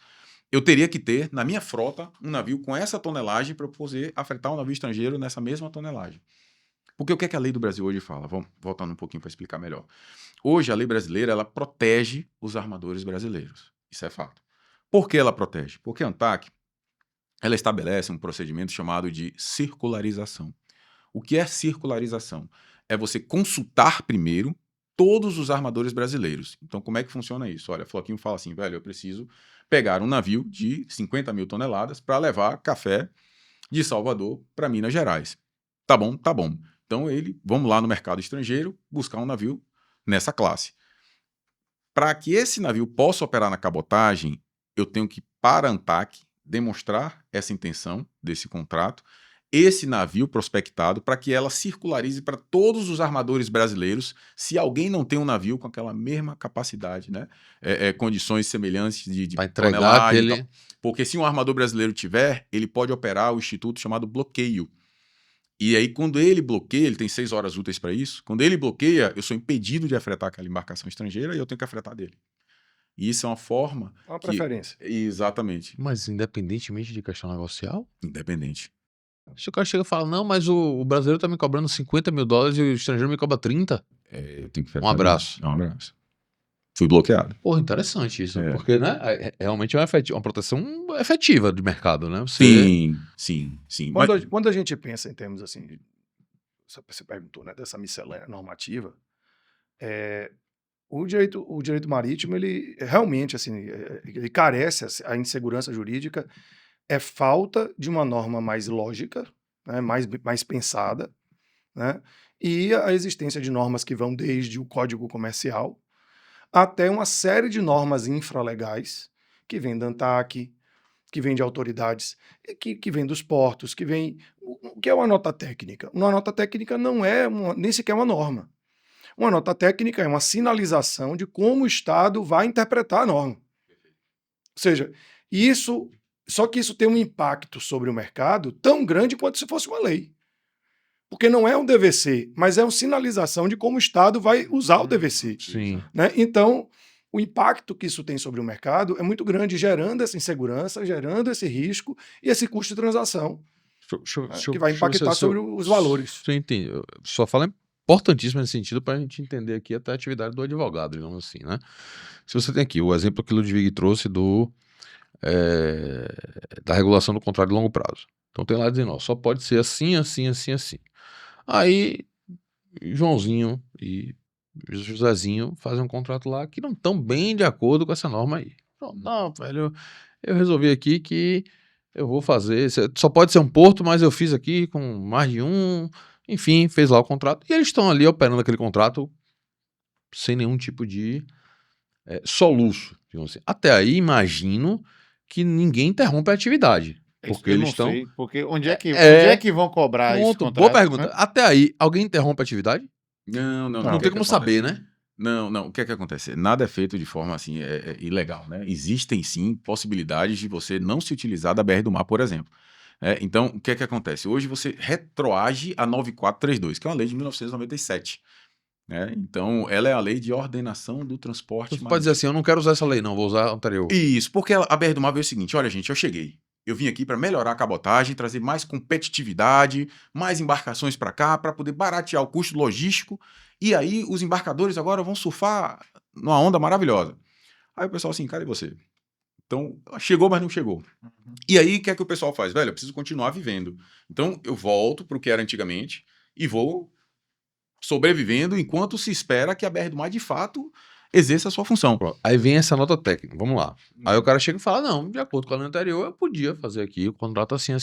Speaker 4: eu teria que ter, na minha frota, um navio com essa tonelagem para eu poder afretar um navio estrangeiro nessa mesma tonelagem. Porque o que é que a lei do Brasil hoje fala? Vamos voltando um pouquinho para explicar melhor. Hoje, a lei brasileira, ela protege os armadores brasileiros. Isso é fato. Por que ela protege? Porque a ANTAQ, ela estabelece um procedimento chamado de circularização. O que é circularização? É você consultar primeiro todos os armadores brasileiros. Então, como é que funciona isso? Olha, Floquinho fala assim, velho, eu preciso pegar um navio de 50 mil toneladas para levar café de Salvador para Minas Gerais. Tá bom, tá bom. Então, vamos lá no mercado estrangeiro buscar um navio nessa classe. Para que esse navio possa operar na cabotagem, eu tenho que, para a ANTAQ, demonstrar essa intenção desse contrato, esse navio prospectado, para que ela circularize para todos os armadores brasileiros, se alguém não tem um navio com aquela mesma capacidade, né? Condições semelhantes de
Speaker 1: Para entregar
Speaker 4: tonelagem e
Speaker 1: aquele...
Speaker 4: tal. Porque se um armador brasileiro tiver, ele pode operar o instituto chamado bloqueio. E aí, quando ele bloqueia, ele tem 6 horas úteis para isso, quando ele bloqueia, eu sou impedido de afretar aquela embarcação estrangeira e eu tenho que afretar dele. E isso é uma forma...
Speaker 2: Uma preferência.
Speaker 4: Exatamente.
Speaker 1: Mas independentemente de questão negocial?
Speaker 4: Independente.
Speaker 1: Se o cara chega e fala, não, mas o brasileiro tá me cobrando 50 mil dólares e o estrangeiro me cobra 30?
Speaker 4: Eu tenho que
Speaker 1: Um abraço.
Speaker 4: Um abraço. Fui bloqueado.
Speaker 1: Porra, interessante isso.
Speaker 4: É.
Speaker 1: Porque, né, realmente é uma proteção efetiva de mercado, né?
Speaker 4: Sim.
Speaker 2: Quando a gente pensa em termos assim, você perguntou, né, dessa miscelânea normativa, o direito marítimo, ele realmente, assim, ele carece, a insegurança jurídica é falta de uma norma mais lógica, né, mais pensada, né, e a existência de normas que vão desde o Código Comercial até uma série de normas infralegais que vêm da ANTAQ, que vêm de autoridades, que vêm dos portos, que vêm... O que é uma nota técnica? Uma nota técnica não é nem sequer uma norma. Uma nota técnica é uma sinalização de como o Estado vai interpretar a norma. Ou seja, só que isso tem um impacto sobre o mercado tão grande quanto se fosse uma lei. Porque não é um DVC, mas é uma sinalização de como o Estado vai usar o DVC.
Speaker 1: Sim.
Speaker 2: Né? Então, o impacto que isso tem sobre o mercado é muito grande, gerando essa insegurança, gerando esse risco e esse custo de transação, que vai impactar sobre os valores.
Speaker 1: Você entende? Sua fala é importantíssima nesse sentido para a gente entender aqui até a atividade do advogado, digamos assim, né? Se você tem aqui o exemplo que o Ludwig trouxe da regulação do contrato de longo prazo. Então tem lá dizendo, ó, só pode ser assim, assim, assim, assim. Aí Joãozinho e Josézinho fazem um contrato lá que não estão bem de acordo com essa norma aí. Não, velho, eu resolvi aqui que eu vou fazer, só pode ser um porto, mas eu fiz aqui com mais de um, enfim, fez lá o contrato. E eles estão ali operando aquele contrato sem nenhum tipo de soluço, digamos assim. Até aí, imagino que ninguém interrompe a atividade. Porque eles estão...
Speaker 3: Porque onde é que vão cobrar esse contrato?
Speaker 1: Boa pergunta. Né? Até aí, alguém interrompe a atividade?
Speaker 4: Não
Speaker 1: tem como saber, né?
Speaker 4: Não. O que é que acontece? Nada é feito de forma assim ilegal, né? Existem sim possibilidades de você não se utilizar da BR do Mar, por exemplo. Então, o que é que acontece? Hoje você retroage a 9432, que é uma lei de 1997. Então, ela é a lei de ordenação do transporte.
Speaker 1: Você pode dizer assim, eu não quero usar essa lei, não, vou usar a anterior.
Speaker 4: Isso, porque a BR do Mar veio o seguinte, olha gente, eu cheguei. Eu vim aqui para melhorar a cabotagem, trazer mais competitividade, mais embarcações para cá, para poder baratear o custo logístico. E aí os embarcadores agora vão surfar numa onda maravilhosa. Aí o pessoal assim, cadê você? Então, chegou, mas não chegou. Uhum. E aí, o que é que o pessoal faz? Velho, eu preciso continuar vivendo. Então, eu volto para o que era antigamente e vou sobrevivendo enquanto se espera que a BR do Mar, de fato, exerça a sua função.
Speaker 1: Aí vem essa nota técnica, vamos lá. Aí o cara chega e fala, não, de acordo com a lei anterior, eu podia fazer aqui o contrato assim.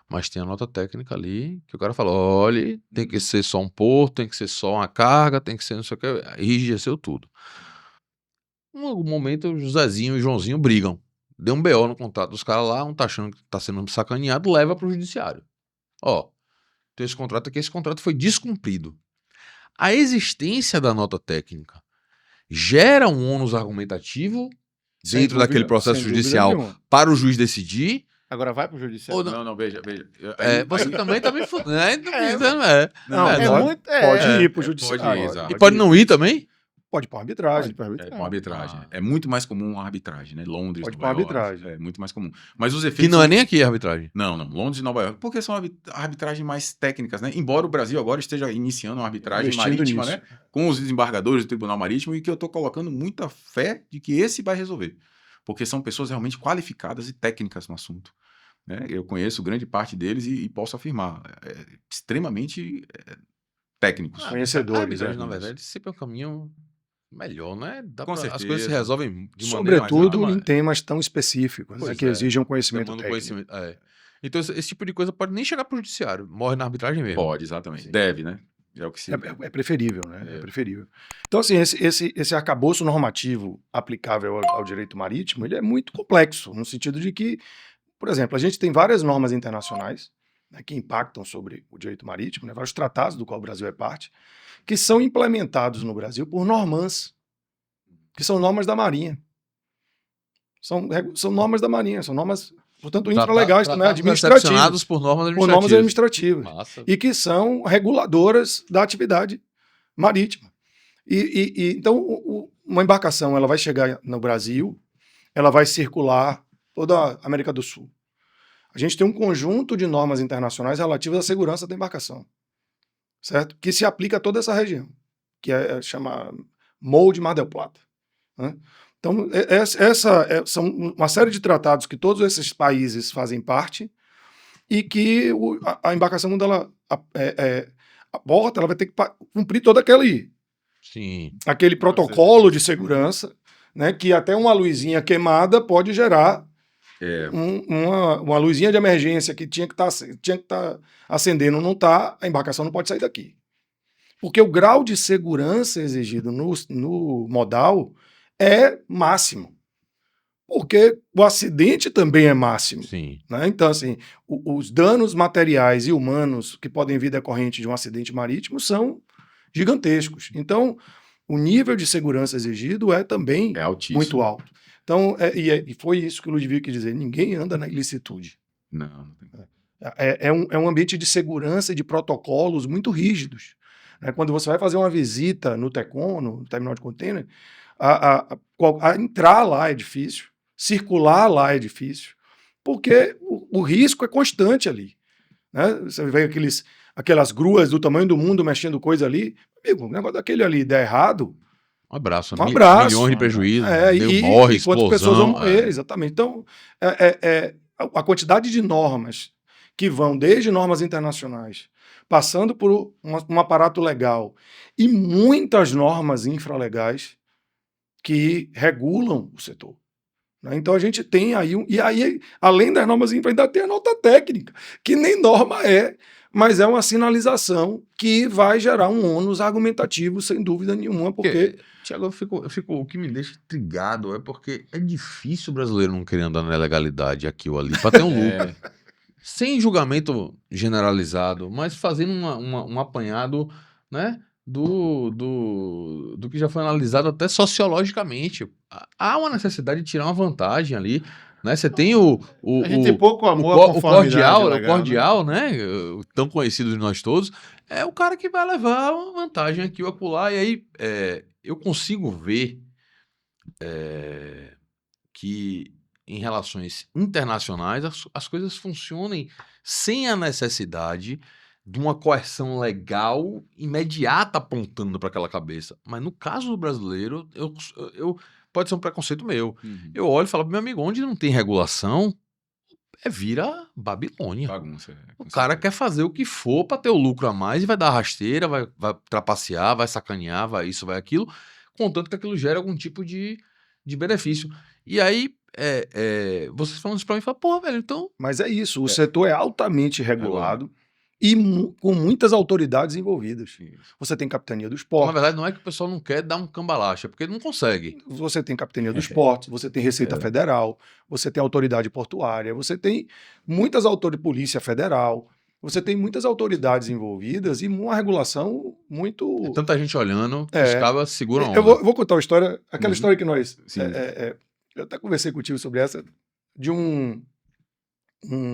Speaker 1: Mas tem a nota técnica ali, que o cara fala, olha, tem que ser só um porto, tem que ser só uma carga, tem que ser não sei o que, aí enrijeceu tudo. em algum momento o Josézinho e o Joãozinho brigam. Deu um BO no contrato dos caras lá, um tá achando que tá sendo sacaneado, leva pro judiciário. Ó, tem esse contrato aqui, esse contrato foi descumprido. A existência da nota técnica gera um ônus argumentativo dentro daquele processo judicial para o juiz decidir.
Speaker 3: Agora vai pro judiciário.
Speaker 1: Ou
Speaker 4: Não, veja.
Speaker 1: Você também tá me fudendo.
Speaker 2: Pode ir pro judiciário.
Speaker 1: E pode não ir também?
Speaker 2: Pode ir pra arbitragem.
Speaker 4: Com arbitragem. É muito mais comum a arbitragem, né? Londres,
Speaker 2: Pode ir
Speaker 4: Nova
Speaker 2: pra
Speaker 4: York.
Speaker 2: arbitragem.
Speaker 4: É muito mais comum. Mas os efeitos...
Speaker 1: Que não é nem aqui a arbitragem.
Speaker 4: Não. Londres e Nova York. Porque são arbitragens mais técnicas, né? Embora o Brasil agora esteja iniciando uma arbitragem marítima, né? Com os desembargadores do Tribunal Marítimo, e que eu tô colocando muita fé de que esse vai resolver. Porque são pessoas realmente qualificadas e técnicas no assunto. Né? Eu conheço grande parte deles e posso afirmar. Extremamente técnicos.
Speaker 2: Conhecedores.
Speaker 1: Na verdade, sempre é um caminho... melhor, né?
Speaker 4: Com certeza.
Speaker 1: As coisas se resolvem de
Speaker 2: sobretudo
Speaker 1: maneira
Speaker 2: em temas tão específicos, que exigem um conhecimento técnico.
Speaker 1: Então, esse tipo de coisa pode nem chegar para o judiciário, morre na arbitragem mesmo.
Speaker 4: Pode, exatamente. Sim. Deve, né? É o que se...
Speaker 2: É preferível, né? É preferível. Então, assim, esse arcabouço normativo aplicável ao direito marítimo, ele é muito complexo, no sentido de que, por exemplo, a gente tem várias normas internacionais, né, que impactam sobre o direito marítimo, né, vários tratados do qual o Brasil é parte, que são implementados no Brasil por normãs, que são normas da Marinha. São normas da Marinha, são normas, portanto, infralegais, né, administrativas.
Speaker 1: Por normas administrativas.
Speaker 2: Por normas administrativas.
Speaker 1: Massa.
Speaker 2: E que são reguladoras da atividade marítima. Então, uma embarcação ela vai chegar no Brasil, ela vai circular toda a América do Sul. A gente tem um conjunto de normas internacionais relativas à segurança da embarcação, certo? Que se aplica a toda essa região, que chama MOU Mar del Plata. Né? Então, são uma série de tratados que todos esses países fazem parte e que a embarcação, quando ela aborta, ela vai ter que cumprir todo aquele protocolo de segurança, né, que até uma luzinha queimada pode gerar uma luzinha de emergência que tinha que estar acendendo, não está, a embarcação não pode sair daqui. Porque o grau de segurança exigido no modal é máximo. Porque o acidente também é máximo.
Speaker 1: Sim.
Speaker 2: Né? Então, assim, os danos materiais e humanos que podem vir decorrente de um acidente marítimo são gigantescos. Então, o nível de segurança exigido é também muito alto. Então, e foi isso que o Ludwig quis dizer, ninguém anda na ilicitude.
Speaker 4: Não.
Speaker 2: É um ambiente de segurança e de protocolos muito rígidos. Né? Quando você vai fazer uma visita no TECON, no terminal de container, a entrar lá é difícil, circular lá é difícil, porque o risco é constante ali. Né? Você vê aquelas gruas do tamanho do mundo mexendo coisa ali, amigo, o negócio daquele ali der errado,
Speaker 1: um abraço.
Speaker 2: Milhões
Speaker 1: de prejuízos.
Speaker 2: Morre, quantas pessoas vão morrer, exatamente. Então, a quantidade de normas que vão desde normas internacionais, passando por um aparato legal e muitas normas infralegais que regulam o setor. Né? Então a gente tem aí, e aí, além das normas infra, ainda tem a nota técnica, que nem norma mas é uma sinalização que vai gerar um ônus argumentativo, sem dúvida nenhuma, porque...
Speaker 1: Tiago, o que me deixa intrigado é porque é difícil o brasileiro não querer andar na legalidade aqui ou ali, para ter um lucro. Sem julgamento generalizado, mas fazendo um apanhado, né, do que já foi analisado até sociologicamente. Há uma necessidade de tirar uma vantagem ali. Né? Você tem
Speaker 3: a gente tem pouco amor
Speaker 1: o cordial, né? O tão conhecido de nós todos, é o cara que vai levar uma vantagem aqui ou acolá. E aí eu consigo ver que em relações internacionais as coisas funcionem sem a necessidade de uma coerção legal imediata apontando para aquela cabeça. Mas no caso do brasileiro, pode ser um preconceito meu.
Speaker 4: Uhum.
Speaker 1: Eu olho e falo, meu amigo, onde não tem regulação, vira Babilônia.
Speaker 4: Bagunça.
Speaker 1: O cara quer fazer o que for para ter o lucro a mais e vai dar rasteira, vai trapacear, vai sacanear, vai isso, vai aquilo, contanto que aquilo gera algum tipo de benefício. E aí, vocês falam isso para mim e falam, porra, velho, então...
Speaker 2: Mas é isso, o setor é altamente regulado e com muitas autoridades envolvidas.
Speaker 1: Isso.
Speaker 2: Você tem Capitania dos
Speaker 1: Então, na
Speaker 2: Portos,
Speaker 1: verdade, não é que o pessoal não quer dar um cambalacho, é porque não consegue.
Speaker 2: você tem Capitania dos Portos, você tem Receita Federal, você tem Autoridade Portuária, você tem muitas autoridades, Polícia Federal, você tem muitas autoridades envolvidas e uma regulação muito...
Speaker 1: É tanta gente olhando que
Speaker 2: É.
Speaker 1: os cabas seguram a onda.
Speaker 2: Eu vou contar uma história, aquela
Speaker 1: Uhum.
Speaker 2: história que nós...
Speaker 4: Sim.
Speaker 2: eu até conversei contigo sobre essa, de uma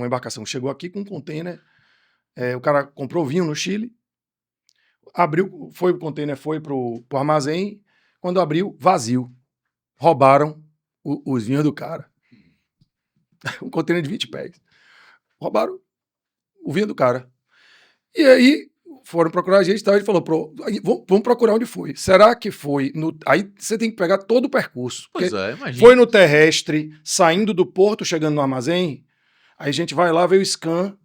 Speaker 2: embarcação que chegou aqui com um container, o cara comprou vinho no Chile, abriu, o container foi pro armazém, quando abriu, vazio. Roubaram os vinhos do cara. Um container de 20 pés. Roubaram o vinho do cara. E aí foram procurar a gente e tal, ele falou, vamos procurar onde foi. Será que foi no... Aí você tem que pegar todo o percurso.
Speaker 1: Pois é, imagina.
Speaker 2: Foi no terrestre, saindo do porto, chegando no armazém, aí a gente vai lá ver o scan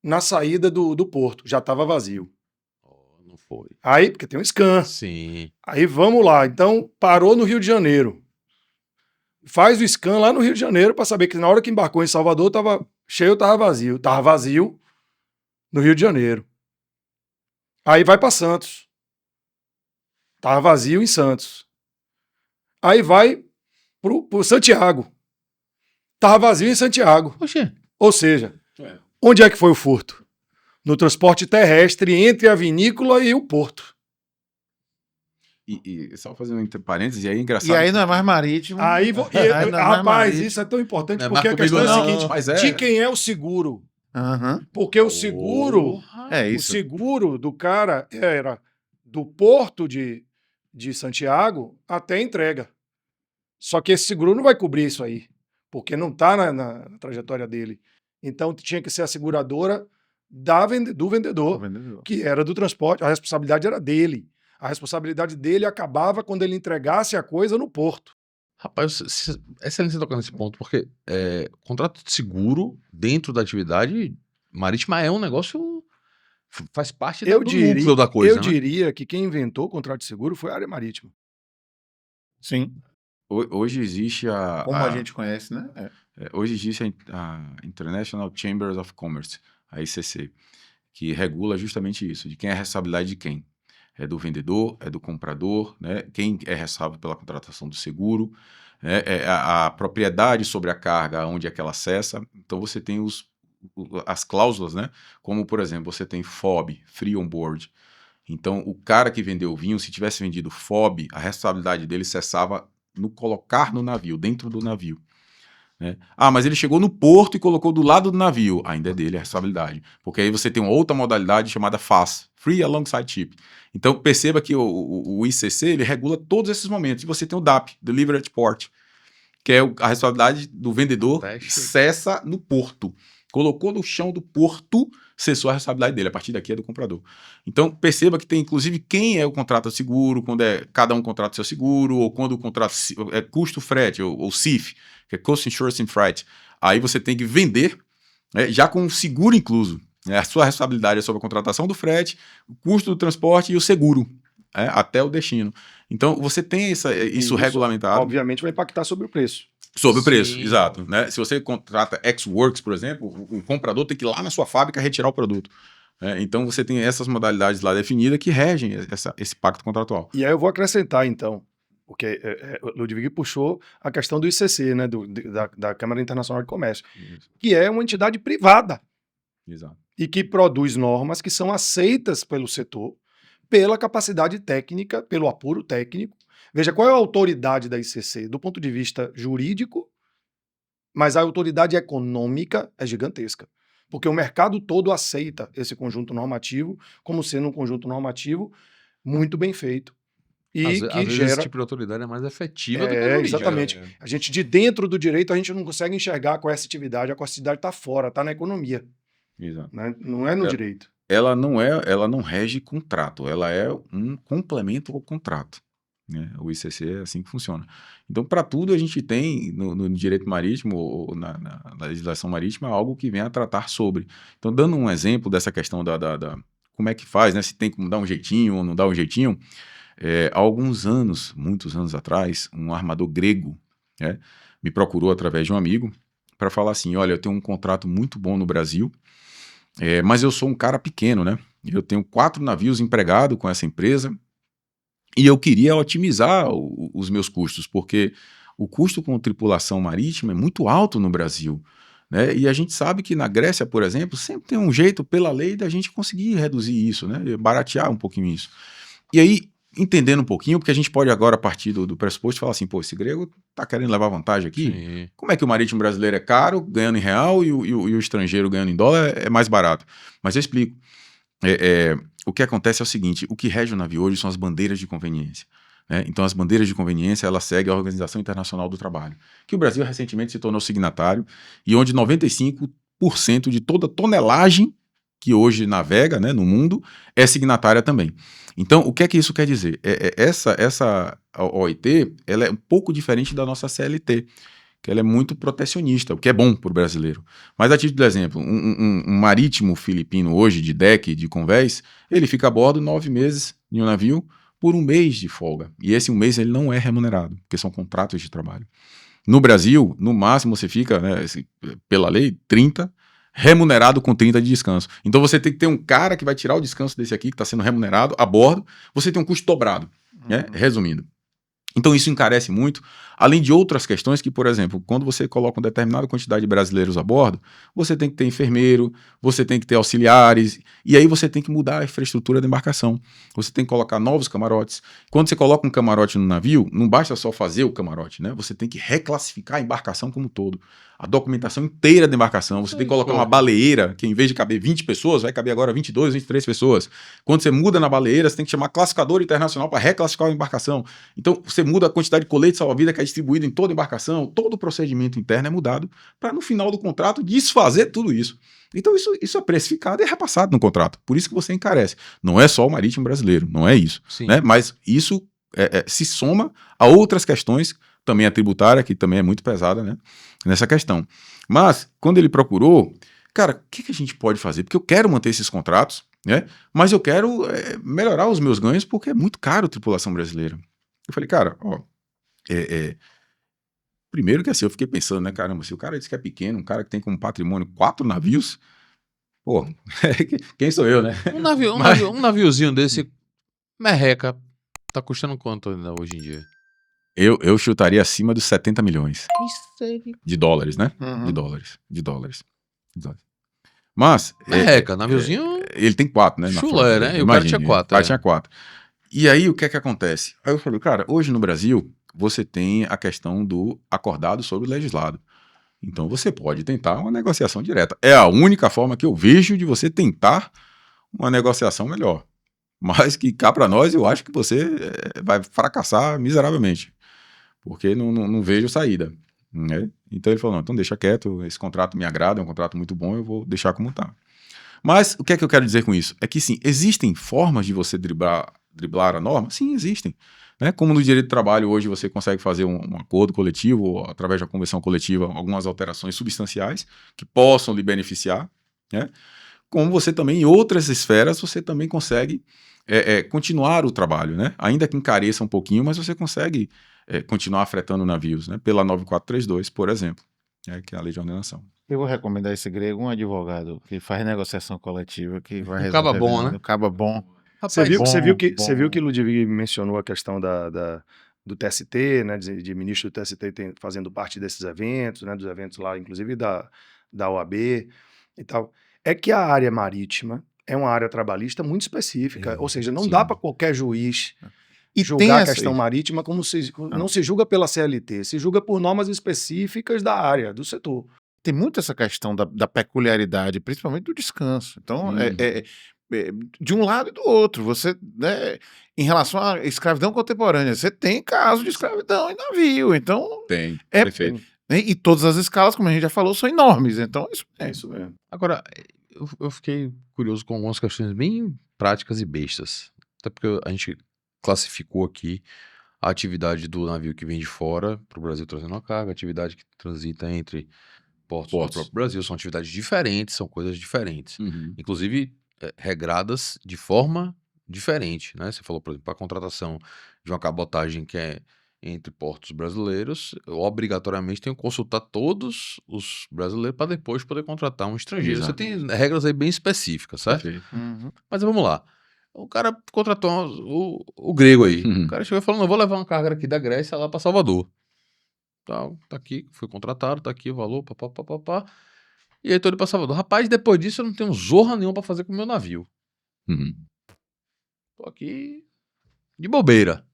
Speaker 2: na saída do porto. Já estava vazio.
Speaker 1: Não foi.
Speaker 2: Aí, porque tem um scan.
Speaker 1: Sim.
Speaker 2: Aí vamos lá. Então, parou no Rio de Janeiro. Faz o scan lá no Rio de Janeiro para saber que na hora que embarcou em Salvador, estava cheio, estava vazio. Estava vazio no Rio de Janeiro. Aí vai para Santos. Estava vazio em Santos. Aí vai pro Santiago. Estava vazio em Santiago.
Speaker 1: Oxê.
Speaker 2: Ou seja, onde é que foi o furto? No transporte terrestre entre a vinícola e o porto.
Speaker 4: E só fazendo entre parênteses, e aí é engraçado.
Speaker 3: E aí não é mais marítimo.
Speaker 2: Aí,
Speaker 3: Não é mais
Speaker 2: rapaz,
Speaker 3: marítimo.
Speaker 2: isso é tão importante
Speaker 1: Não é
Speaker 2: porque a
Speaker 1: mais
Speaker 2: questão é
Speaker 1: comigo,
Speaker 2: a
Speaker 1: não,
Speaker 2: seguinte:
Speaker 4: mas é.
Speaker 2: de quem é o seguro?
Speaker 3: Aham.
Speaker 2: Porque o seguro,
Speaker 3: É
Speaker 2: o
Speaker 3: isso.
Speaker 2: seguro do cara era do porto de Santiago até a entrega. Só que esse seguro não vai cobrir isso aí, porque não está na trajetória dele. Então tinha que ser a seguradora do vendedor, que era do transporte, a responsabilidade era dele. A responsabilidade dele acabava quando ele entregasse a coisa no porto.
Speaker 1: Rapaz, é excelente você tocar nesse ponto, porque contrato de seguro dentro da atividade marítima é um negócio. Faz parte do núcleo da coisa.
Speaker 2: Eu
Speaker 1: né?
Speaker 2: diria que quem inventou o contrato de seguro foi a área marítima.
Speaker 3: Sim.
Speaker 4: Hoje existe
Speaker 3: Como a gente conhece, né?
Speaker 4: hoje existe a International Chambers of Commerce, a ICC, que regula justamente isso, de quem é a responsabilidade de quem. É do vendedor, é do comprador, né? Quem é responsável pela contratação do seguro, né? É a propriedade sobre a carga, onde é que ela acessa. Então você tem as cláusulas, né? Como, por exemplo, você tem FOB, Free On Board. Então, o cara que vendeu o vinho, se tivesse vendido FOB, a responsabilidade dele cessava no colocar no navio, dentro do navio. Né? Ah, mas ele chegou no porto e colocou do lado do navio. Ainda é dele a responsabilidade. Porque aí você tem uma outra modalidade chamada FAS, Free Alongside Ship. Então, perceba que o ICC, ele regula todos esses momentos. E você tem o DAP, Delivery at Port, que é a responsabilidade do vendedor cessa no porto. Colocou no chão do porto, cessou a responsabilidade dele. A partir daqui é do comprador. Então, perceba que tem, inclusive, quem é o contrato de seguro, quando cada um contrata seu seguro, ou quando o contrato é custo frete, ou CIF, que é Cost Insurance and Freight. Aí você tem que vender, né, já com o seguro incluso. Né? A sua responsabilidade é sobre a contratação do frete, o custo do transporte e o seguro, até o destino. Então, você tem isso regulamentado.
Speaker 2: Obviamente vai impactar sobre o preço.
Speaker 4: Sobre o preço,
Speaker 1: Sim.
Speaker 4: exato. Né? Se você contrata X-Works, por exemplo, o comprador tem que ir lá na sua fábrica retirar o produto. Então você tem essas modalidades lá definidas que regem esse pacto contratual.
Speaker 2: E aí eu vou acrescentar, então, porque o Ludwig puxou a questão do ICC, né, da Câmara Internacional de Comércio,
Speaker 4: Isso.
Speaker 2: que é uma entidade privada
Speaker 4: Exato.
Speaker 2: e que produz normas que são aceitas pelo setor, pela capacidade técnica, pelo apuro técnico. Veja, qual é a autoridade da ICC? Do ponto de vista jurídico, mas a autoridade econômica é gigantesca. Porque o mercado todo aceita esse conjunto normativo como sendo um conjunto normativo muito bem feito. E
Speaker 1: Às
Speaker 2: que
Speaker 1: vezes
Speaker 2: gera...
Speaker 1: esse tipo de autoridade é mais efetiva do que a jurídica.
Speaker 2: Exatamente. A gente, de dentro do direito, a gente não consegue enxergar a coercitividade. A coercitividade está fora, está na economia.
Speaker 4: Exato.
Speaker 2: Né? Não é no direito.
Speaker 4: Ela não rege contrato, ela é um complemento ao contrato. Né? O ICC é assim que funciona. Então, para tudo, a gente tem no direito marítimo ou na legislação marítima algo que vem a tratar sobre. Então, dando um exemplo dessa questão da como é que faz, né? Se tem como dar um jeitinho ou não dar um jeitinho, há alguns anos, muitos anos atrás, um armador grego, né, me procurou através de um amigo para falar assim, olha, eu tenho um contrato muito bom no Brasil Mas eu sou um cara pequeno, né? Eu tenho 4 navios empregados com essa empresa e eu queria otimizar os meus custos, porque o custo com tripulação marítima é muito alto no Brasil, né? E a gente sabe que na Grécia, por exemplo, sempre tem um jeito, pela lei, da gente conseguir reduzir isso, né? Baratear um pouquinho isso. E aí, entendendo um pouquinho, porque a gente pode agora partir do pressuposto e falar assim, pô, esse grego tá querendo levar vantagem aqui?
Speaker 1: Sim.
Speaker 4: Como é que o marítimo brasileiro é caro, ganhando em real, e o estrangeiro ganhando em dólar é mais barato? Mas eu explico. O que acontece é o seguinte, o que rege o navio hoje são as bandeiras de conveniência, né? Então as bandeiras de conveniência, elas seguem a Organização Internacional do Trabalho, que o Brasil recentemente se tornou signatário, e onde 95% de toda tonelagem que hoje navega, né, no mundo é signatária também. Então, o que é que isso quer dizer? Essa OIT, ela é um pouco diferente da nossa CLT, que ela é muito protecionista, o que é bom para o brasileiro. Mas a título de exemplo, um marítimo filipino hoje, de deck, de convés, ele fica a bordo 9 meses em um navio por 1 mês de folga. E esse 1 mês ele não é remunerado, porque são contratos de trabalho. No Brasil, no máximo você fica, né, pela lei, 30, remunerado com 30 de descanso. Então você tem que ter um cara que vai tirar o descanso desse aqui, que está sendo remunerado, a bordo, você tem um custo dobrado, né? Resumindo. Então isso encarece muito, além de outras questões que, por exemplo, quando você coloca uma determinada quantidade de brasileiros a bordo, você tem que ter enfermeiro, você tem que ter auxiliares, e aí você tem que mudar a infraestrutura da embarcação. Você tem que colocar novos camarotes. Quando você coloca um camarote no navio, não basta só fazer o camarote, né? Você tem que reclassificar a embarcação como um todo. A documentação inteira da embarcação. Você tem que colocar uma baleeira, que em vez de caber 20 pessoas, vai caber agora 22, 23 pessoas. Quando você muda na baleeira, você tem que chamar classificador internacional para reclassificar a embarcação. Então, você muda a quantidade de colete salva-vida que é distribuído em toda a embarcação, todo o procedimento interno é mudado para, no final do contrato, desfazer tudo isso. Então, isso é precificado e é repassado no contrato. Por isso que você encarece. Não é só o marítimo brasileiro, não é isso. Né? Mas isso se soma a outras questões, também a tributária, que também é muito pesada, né, nessa questão. Mas, quando ele procurou, cara, o que a gente pode fazer? Porque eu quero manter esses contratos, né, mas eu quero melhorar os meus ganhos porque é muito caro a tripulação brasileira. Eu falei, cara, ó, primeiro que assim, eu fiquei pensando, né, caramba, se o cara diz que é pequeno, um cara que tem como patrimônio 4 navios, pô, quem sou eu, né?
Speaker 1: Um naviozinho desse, merreca, tá custando quanto ainda hoje em dia?
Speaker 4: Eu chutaria acima dos 70 milhões de dólares, né?
Speaker 2: Uhum.
Speaker 4: De dólares. Mas...
Speaker 1: Merreca, naviozinho...
Speaker 4: ele tem 4, né?
Speaker 1: Chulé, né? E o cara tinha 4.
Speaker 4: O cara tinha 4. E aí, o que é que acontece? Aí eu falei, cara, hoje no Brasil, você tem a questão do acordado sobre o legislado. Então, você pode tentar uma negociação direta. É a única forma que eu vejo de você tentar uma negociação melhor. Mas que cá para nós, eu acho que você vai fracassar miseravelmente. Porque não vejo saída. Né? Então ele falou, não, então deixa quieto, esse contrato me agrada, é um contrato muito bom, eu vou deixar como está. Mas o que é que eu quero dizer com isso? É que sim, existem formas de você driblar a norma? Sim, existem. Né? Como no direito do trabalho, hoje você consegue fazer um acordo coletivo, ou através da convenção coletiva, algumas alterações substanciais que possam lhe beneficiar. Né? Como você também, em outras esferas, você também consegue continuar o trabalho, né? Ainda que encareça um pouquinho, mas você consegue continuar fretando navios, né? Pela 9432, por exemplo, que é a lei de ordenação.
Speaker 3: Eu vou recomendar esse grego um advogado que faz negociação coletiva, que vai resolver.
Speaker 1: Caba bom, né?
Speaker 3: Caba bom.
Speaker 2: Você viu que
Speaker 3: bom.
Speaker 2: Ludwig mencionou a questão do TST, né, de ministro do TST fazendo parte desses eventos, né, dos eventos lá, inclusive da OAB e tal. É que a área marítima é uma área trabalhista muito específica, ou seja, não dá para qualquer juiz julgar a questão marítima como não se julga pela CLT, se julga por normas específicas da área, do setor.
Speaker 3: Tem muito essa questão da peculiaridade, principalmente do descanso. Então, de um lado e do outro. Você, né, em relação à escravidão contemporânea, você tem caso de escravidão em navio. Então,
Speaker 4: tem, perfeito.
Speaker 3: E todas as escalas, como a gente já falou, são enormes. Então, isso mesmo.
Speaker 1: Agora, eu fiquei curioso com algumas questões bem práticas e bestas. Até porque a gente classificou aqui a atividade do navio que vem de fora para o Brasil trazendo uma carga, a atividade que transita entre portos do próprio Brasil. São atividades diferentes, são coisas diferentes. Inclusive, regradas de forma diferente, né? Você falou, por exemplo, a contratação de uma cabotagem que é entre portos brasileiros, eu obrigatoriamente tenho que consultar todos os brasileiros para depois poder contratar um estrangeiro.
Speaker 4: Exato.
Speaker 1: Você tem regras aí bem específicas, certo?
Speaker 4: Perfeito.
Speaker 1: Mas vamos lá. O cara contratou o grego aí.
Speaker 4: Uhum.
Speaker 1: O cara chegou e falou: não, vou levar uma carga aqui da Grécia lá para Salvador. Tá aqui, fui contratado, tá aqui o valor, papapá. E aí tô indo pra Salvador. Rapaz, depois disso eu não tenho zorra nenhuma pra fazer com o meu navio.
Speaker 4: Uhum.
Speaker 1: Tô aqui de bobeira.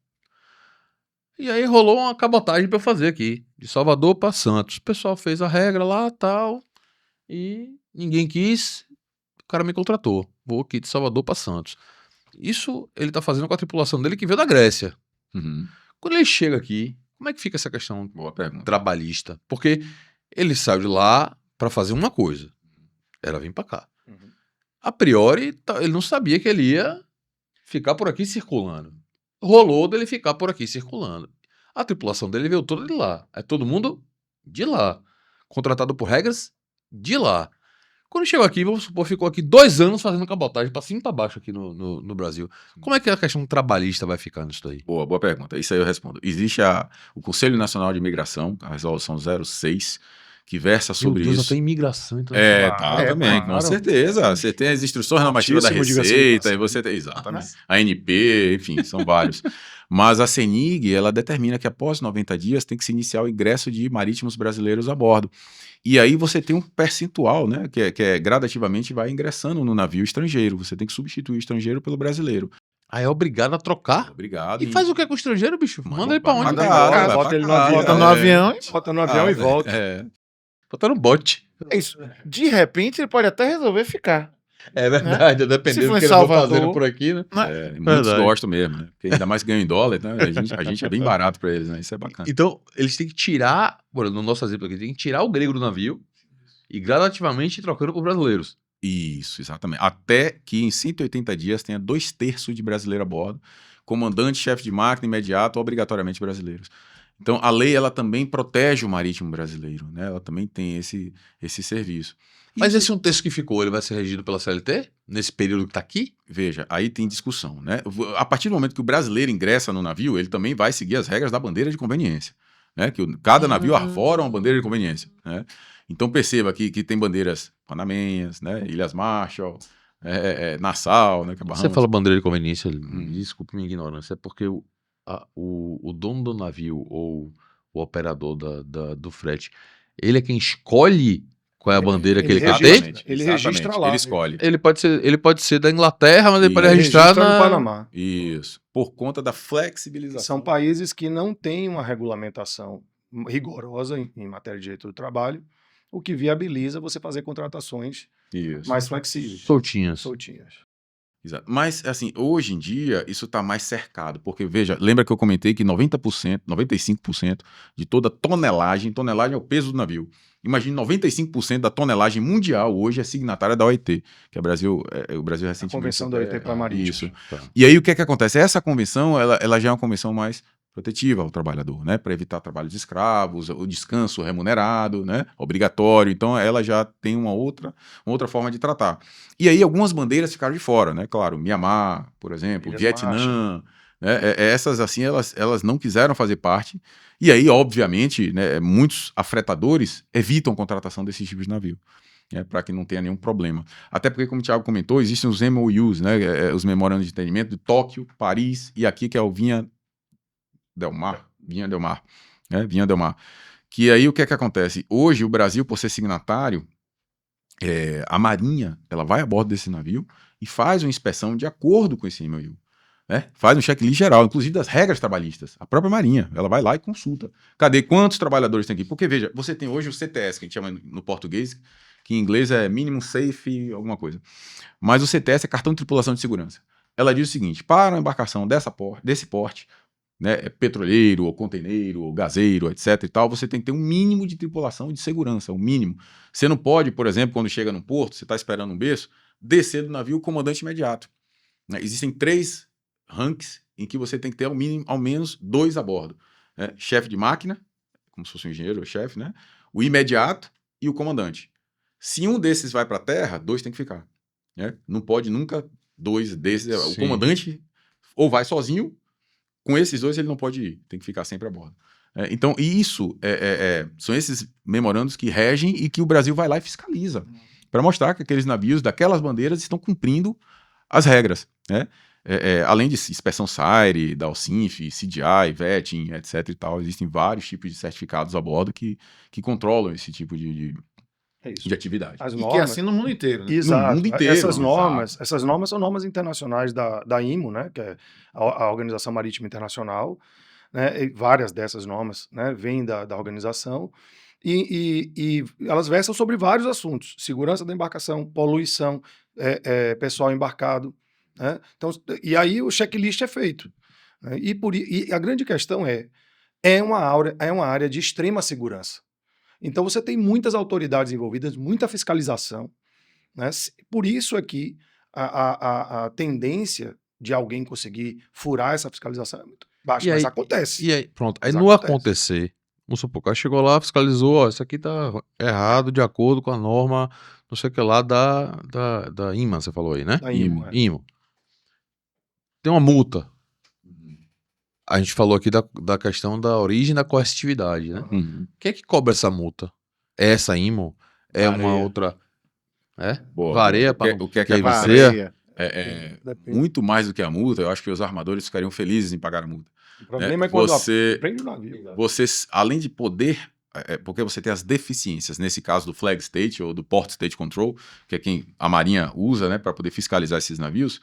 Speaker 1: E aí rolou uma cabotagem pra eu fazer aqui, de Salvador pra Santos. O pessoal fez a regra lá, tal, e ninguém quis, o cara me contratou. Vou aqui de Salvador pra Santos. Isso ele tá fazendo com a tripulação dele que veio da Grécia.
Speaker 4: Uhum.
Speaker 1: Quando ele chega aqui, como é que fica essa questão
Speaker 4: Boa pergunta.
Speaker 1: trabalhista? Porque ele saiu de lá pra fazer uma coisa, era vir pra cá. A priori, ele não sabia que ele ia ficar por aqui circulando. Rolou dele ficar por aqui circulando. A tripulação dele veio toda de lá. É todo mundo de lá. Contratado por regras de lá. Quando chegou aqui, vamos supor, ficou aqui 2 anos fazendo cabotagem pra cima e pra baixo aqui no Brasil. Como é que a questão trabalhista vai ficar nisso daí?
Speaker 4: Boa pergunta. Isso aí eu respondo. Existe o Conselho Nacional de Imigração, a resolução 06, que versa sobre
Speaker 1: Meu Deus,
Speaker 4: isso.
Speaker 1: até imigração. Então,
Speaker 4: Também, com
Speaker 2: claro.
Speaker 4: certeza. Você tem as instruções normativas da
Speaker 2: Altíssimo, diga-se de
Speaker 4: Receita,
Speaker 2: passagem.
Speaker 4: e você tem, exatamente, a ANP, enfim, são vários. Mas a CENIG, ela determina que após 90 dias tem que se iniciar o ingresso de marítimos brasileiros a bordo. E aí você tem um percentual, né, que é gradativamente vai ingressando no navio estrangeiro. Você tem que substituir o estrangeiro pelo brasileiro.
Speaker 1: Aí é obrigado a trocar?
Speaker 4: Obrigado.
Speaker 1: E faz o que com o estrangeiro, bicho? Manda ele pra onde?
Speaker 3: Manda
Speaker 1: Cara?
Speaker 3: embora,
Speaker 2: Bota ele no
Speaker 3: Bota
Speaker 2: avião.
Speaker 3: no avião.
Speaker 2: Bota no avião e volta.
Speaker 1: Bota no bote.
Speaker 3: É isso. De repente ele pode até resolver ficar.
Speaker 1: É verdade,
Speaker 3: Se
Speaker 1: dependendo
Speaker 3: for
Speaker 1: do
Speaker 3: em
Speaker 1: que eles vão
Speaker 3: Salvador-
Speaker 1: fazendo por aqui, né?
Speaker 4: Muitos
Speaker 1: Verdade.
Speaker 4: gostam mesmo, né? Porque ainda mais ganham em dólar, né? A gente é bem barato para eles, né? Isso é bacana.
Speaker 1: Então, eles têm que tirar, no nosso exemplo aqui, tem que tirar o grego do navio e gradativamente ir trocando por brasileiros.
Speaker 4: Isso, exatamente. Até que em 180 dias tenha 2/3 de brasileiro a bordo, comandante, chefe de máquina, imediato, obrigatoriamente brasileiros. Então, a lei, ela também protege o marítimo brasileiro, né? Ela também tem esse serviço.
Speaker 1: Mas
Speaker 4: Isso-
Speaker 1: esse um texto que ficou, ele vai ser regido pela CLT? Nesse período que tá aqui?
Speaker 4: Veja, aí tem discussão, né? A partir do momento que o brasileiro ingressa no navio, ele também vai seguir as regras da bandeira de conveniência, né? Que cada navio arvora uma bandeira de conveniência, né? Então perceba que tem bandeiras panamenhas, né? Ilhas Marshall, Nassau, né? Que é
Speaker 1: Você
Speaker 4: Bahamas.
Speaker 1: fala bandeira de conveniência, desculpe minha ignorância, é porque o dono do navio ou o operador do frete, ele é quem escolhe qual é a bandeira que ele quer ter?
Speaker 4: Exatamente,
Speaker 2: Ele
Speaker 4: exatamente.
Speaker 2: registra lá.
Speaker 4: Ele escolhe.
Speaker 1: Ele pode ser da Inglaterra, mas ele pode
Speaker 4: Ele
Speaker 1: registrar
Speaker 2: registra no
Speaker 1: na...
Speaker 2: Panamá.
Speaker 4: Isso. Por conta da flexibilização.
Speaker 2: São países que não têm uma regulamentação rigorosa em matéria de direito do trabalho, o que viabiliza você fazer contratações
Speaker 4: Isso.
Speaker 2: mais flexíveis,
Speaker 1: soltinhas.
Speaker 2: soltinhas.
Speaker 4: Exato. Mas, assim, hoje em dia, isso está mais cercado. Porque, veja, lembra que eu comentei que 90%, 95% de toda tonelagem é o peso do navio. Imagine 95% da tonelagem mundial hoje é signatária da OIT, que é o Brasil recentemente...
Speaker 2: A Convenção da OIT para Marítimo.
Speaker 4: Isso.
Speaker 1: Tá.
Speaker 4: E aí, o que acontece? Essa convenção, ela já é uma convenção mais protetiva ao trabalhador, né? Para evitar trabalho de escravos, o descanso remunerado, né? Obrigatório. Então, ela já tem uma outra forma de tratar. E aí, algumas bandeiras ficaram de fora, né? Claro, Mianmar, por exemplo,
Speaker 2: Ilhas
Speaker 4: Vietnã, né? Essas, assim, elas não quiseram fazer parte. E aí, obviamente, né, muitos afretadores evitam contratação desses tipos de navio, né, para que não tenha nenhum problema. Até porque, como o Thiago comentou, existem os MOUs, né, os memorandos de entendimento de Tóquio, Paris e aqui que é o Vinha Del Mar, né, Vinha Del Mar. Que aí o que acontece? Hoje, o Brasil, por ser signatário, a Marinha, ela vai a bordo desse navio e faz uma inspeção de acordo com esse MOU. Né? Faz um checklist geral, inclusive das regras trabalhistas. A própria Marinha, ela vai lá e consulta. Cadê? Quantos trabalhadores tem aqui? Porque, veja, você tem hoje o CTS, que a gente chama no português, que em inglês é Minimum Safe alguma coisa. Mas o CTS é Cartão de Tripulação de Segurança. Ela diz o seguinte, para uma embarcação desse porte, né, petroleiro, ou conteneiro, ou gazeiro, etc e tal, você tem que ter um mínimo de tripulação de segurança, um mínimo. Você não pode, por exemplo, quando chega num porto, você está esperando um berço, descer do navio o comandante imediato. Né? Existem 3 ranks em que você tem que ter ao menos 2 a bordo. Né? Chefe de máquina, como se fosse um engenheiro ou chefe, né? O imediato e o comandante. Se um desses vai para a terra, 2 tem que ficar. Né? Não pode nunca 2 desses.
Speaker 1: Sim.
Speaker 4: O comandante ou vai sozinho Com esses dois ele não pode ir, tem que ficar sempre a bordo. Então, e isso são esses memorandos que regem e que o Brasil vai lá e fiscaliza, para mostrar que aqueles navios daquelas bandeiras estão cumprindo as regras, né? Além de inspeção SAIRE, da Alcinf, CDI, VETIN, etc. e tal, existem vários tipos de certificados a bordo que controlam esse tipo de atividade.
Speaker 2: As
Speaker 3: E
Speaker 2: normas,
Speaker 3: que é assim no mundo inteiro. Né?
Speaker 2: exato.
Speaker 4: No mundo inteiro,
Speaker 2: Essas normas são normas internacionais da IMO, né, que é a Organização Marítima Internacional, né, e várias dessas normas, né, vêm da organização, e elas versam sobre vários assuntos: segurança da embarcação, poluição, pessoal embarcado, né? Então, e aí o checklist é feito, né? E a grande questão é uma área de extrema segurança. Então você tem muitas autoridades envolvidas, muita fiscalização, né? Por isso aqui a tendência de alguém conseguir furar essa fiscalização é muito baixa, mas acontece.
Speaker 1: E aí, pronto. Aí
Speaker 2: Mas
Speaker 1: no
Speaker 2: acontece.
Speaker 1: acontecer, vamos supor, o cara chegou lá, fiscalizou, ó, isso aqui tá errado de acordo com a norma, não sei o que lá, da IMA, você falou aí, né?
Speaker 2: Da IMO, é.
Speaker 1: IMO. Tem uma multa. A gente falou aqui da questão da origem da coercitividade, né?
Speaker 4: Uhum.
Speaker 1: Quem é que cobra essa multa? É essa IMO? É uma
Speaker 3: Vareia.
Speaker 1: outra...
Speaker 4: Boa,
Speaker 1: Vareia
Speaker 4: boa.
Speaker 1: para
Speaker 4: O que é que é
Speaker 1: vareia?
Speaker 2: Depende.
Speaker 4: muito mais do que a multa, eu acho que os armadores ficariam felizes em pagar a multa.
Speaker 2: O problema é quando
Speaker 4: Você,
Speaker 2: prende o navio.
Speaker 4: você, além de poder, porque você tem as deficiências, nesse caso do Flag State ou do Port State Control, que é quem a Marinha usa, né, para poder fiscalizar esses navios,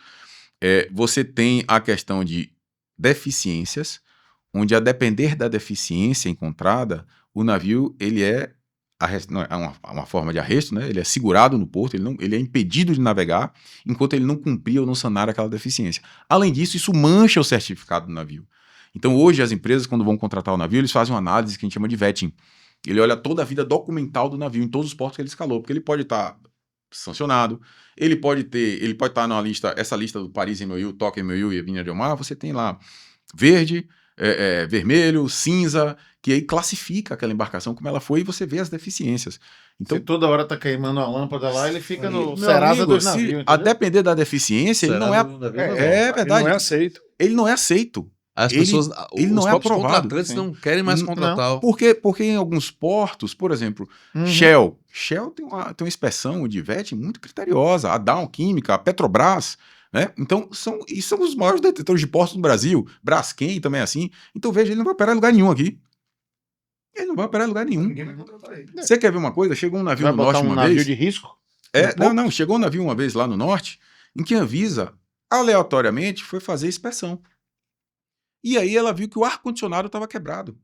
Speaker 4: você tem a questão de deficiências, onde a depender da deficiência encontrada, o navio ele é uma forma de arresto, né? Ele é segurado no porto, ele é impedido de navegar enquanto ele não cumprir ou não sanar aquela deficiência. Além disso, isso mancha o certificado do navio. Então, hoje, as empresas, quando vão contratar o navio, eles fazem uma análise que a gente chama de vetting. Ele olha toda a vida documental do navio, em todos os portos que ele escalou, porque ele pode estar sancionado, ele pode estar na lista, essa lista do Paris MOU, Tóquio MOU e a Vinha Del Mar, você tem lá verde, vermelho, cinza, que aí classifica aquela embarcação como ela foi e você vê as deficiências. Então,
Speaker 3: Se toda hora tá queimando a lâmpada lá, ele fica no
Speaker 4: meu
Speaker 3: Serasa
Speaker 4: amigo,
Speaker 3: dos navios.
Speaker 4: a depender da deficiência, ele não é... É verdade.
Speaker 2: Ele não é aceito.
Speaker 4: Ele não é aceito.
Speaker 1: As
Speaker 4: Ele-
Speaker 1: pessoas,
Speaker 4: ele
Speaker 1: os
Speaker 4: não é
Speaker 1: próprios
Speaker 4: aprovado.
Speaker 1: contratantes
Speaker 3: Sim.
Speaker 1: não querem mais
Speaker 3: Não.
Speaker 1: contratar.
Speaker 4: Porque em alguns portos, por exemplo,
Speaker 3: Uhum.
Speaker 4: Shell tem uma inspeção de VET muito criteriosa, a Dow Química, a Petrobras, né? Então, são os maiores detentores de portos do Brasil. Braskem também é assim. Então, veja, ele não vai operar em lugar nenhum aqui. Ele não vai operar em lugar nenhum.
Speaker 2: Ninguém vai contratar ele.
Speaker 4: Você quer ver uma coisa? Chegou um navio
Speaker 3: Vai
Speaker 4: no
Speaker 3: botar
Speaker 4: norte
Speaker 3: um
Speaker 4: uma
Speaker 3: navio
Speaker 4: vez.
Speaker 3: de risco?
Speaker 4: Não, chegou um navio uma vez lá no norte, em que a Anvisa, aleatoriamente, foi fazer inspeção. E aí ela viu que o ar-condicionado estava quebrado.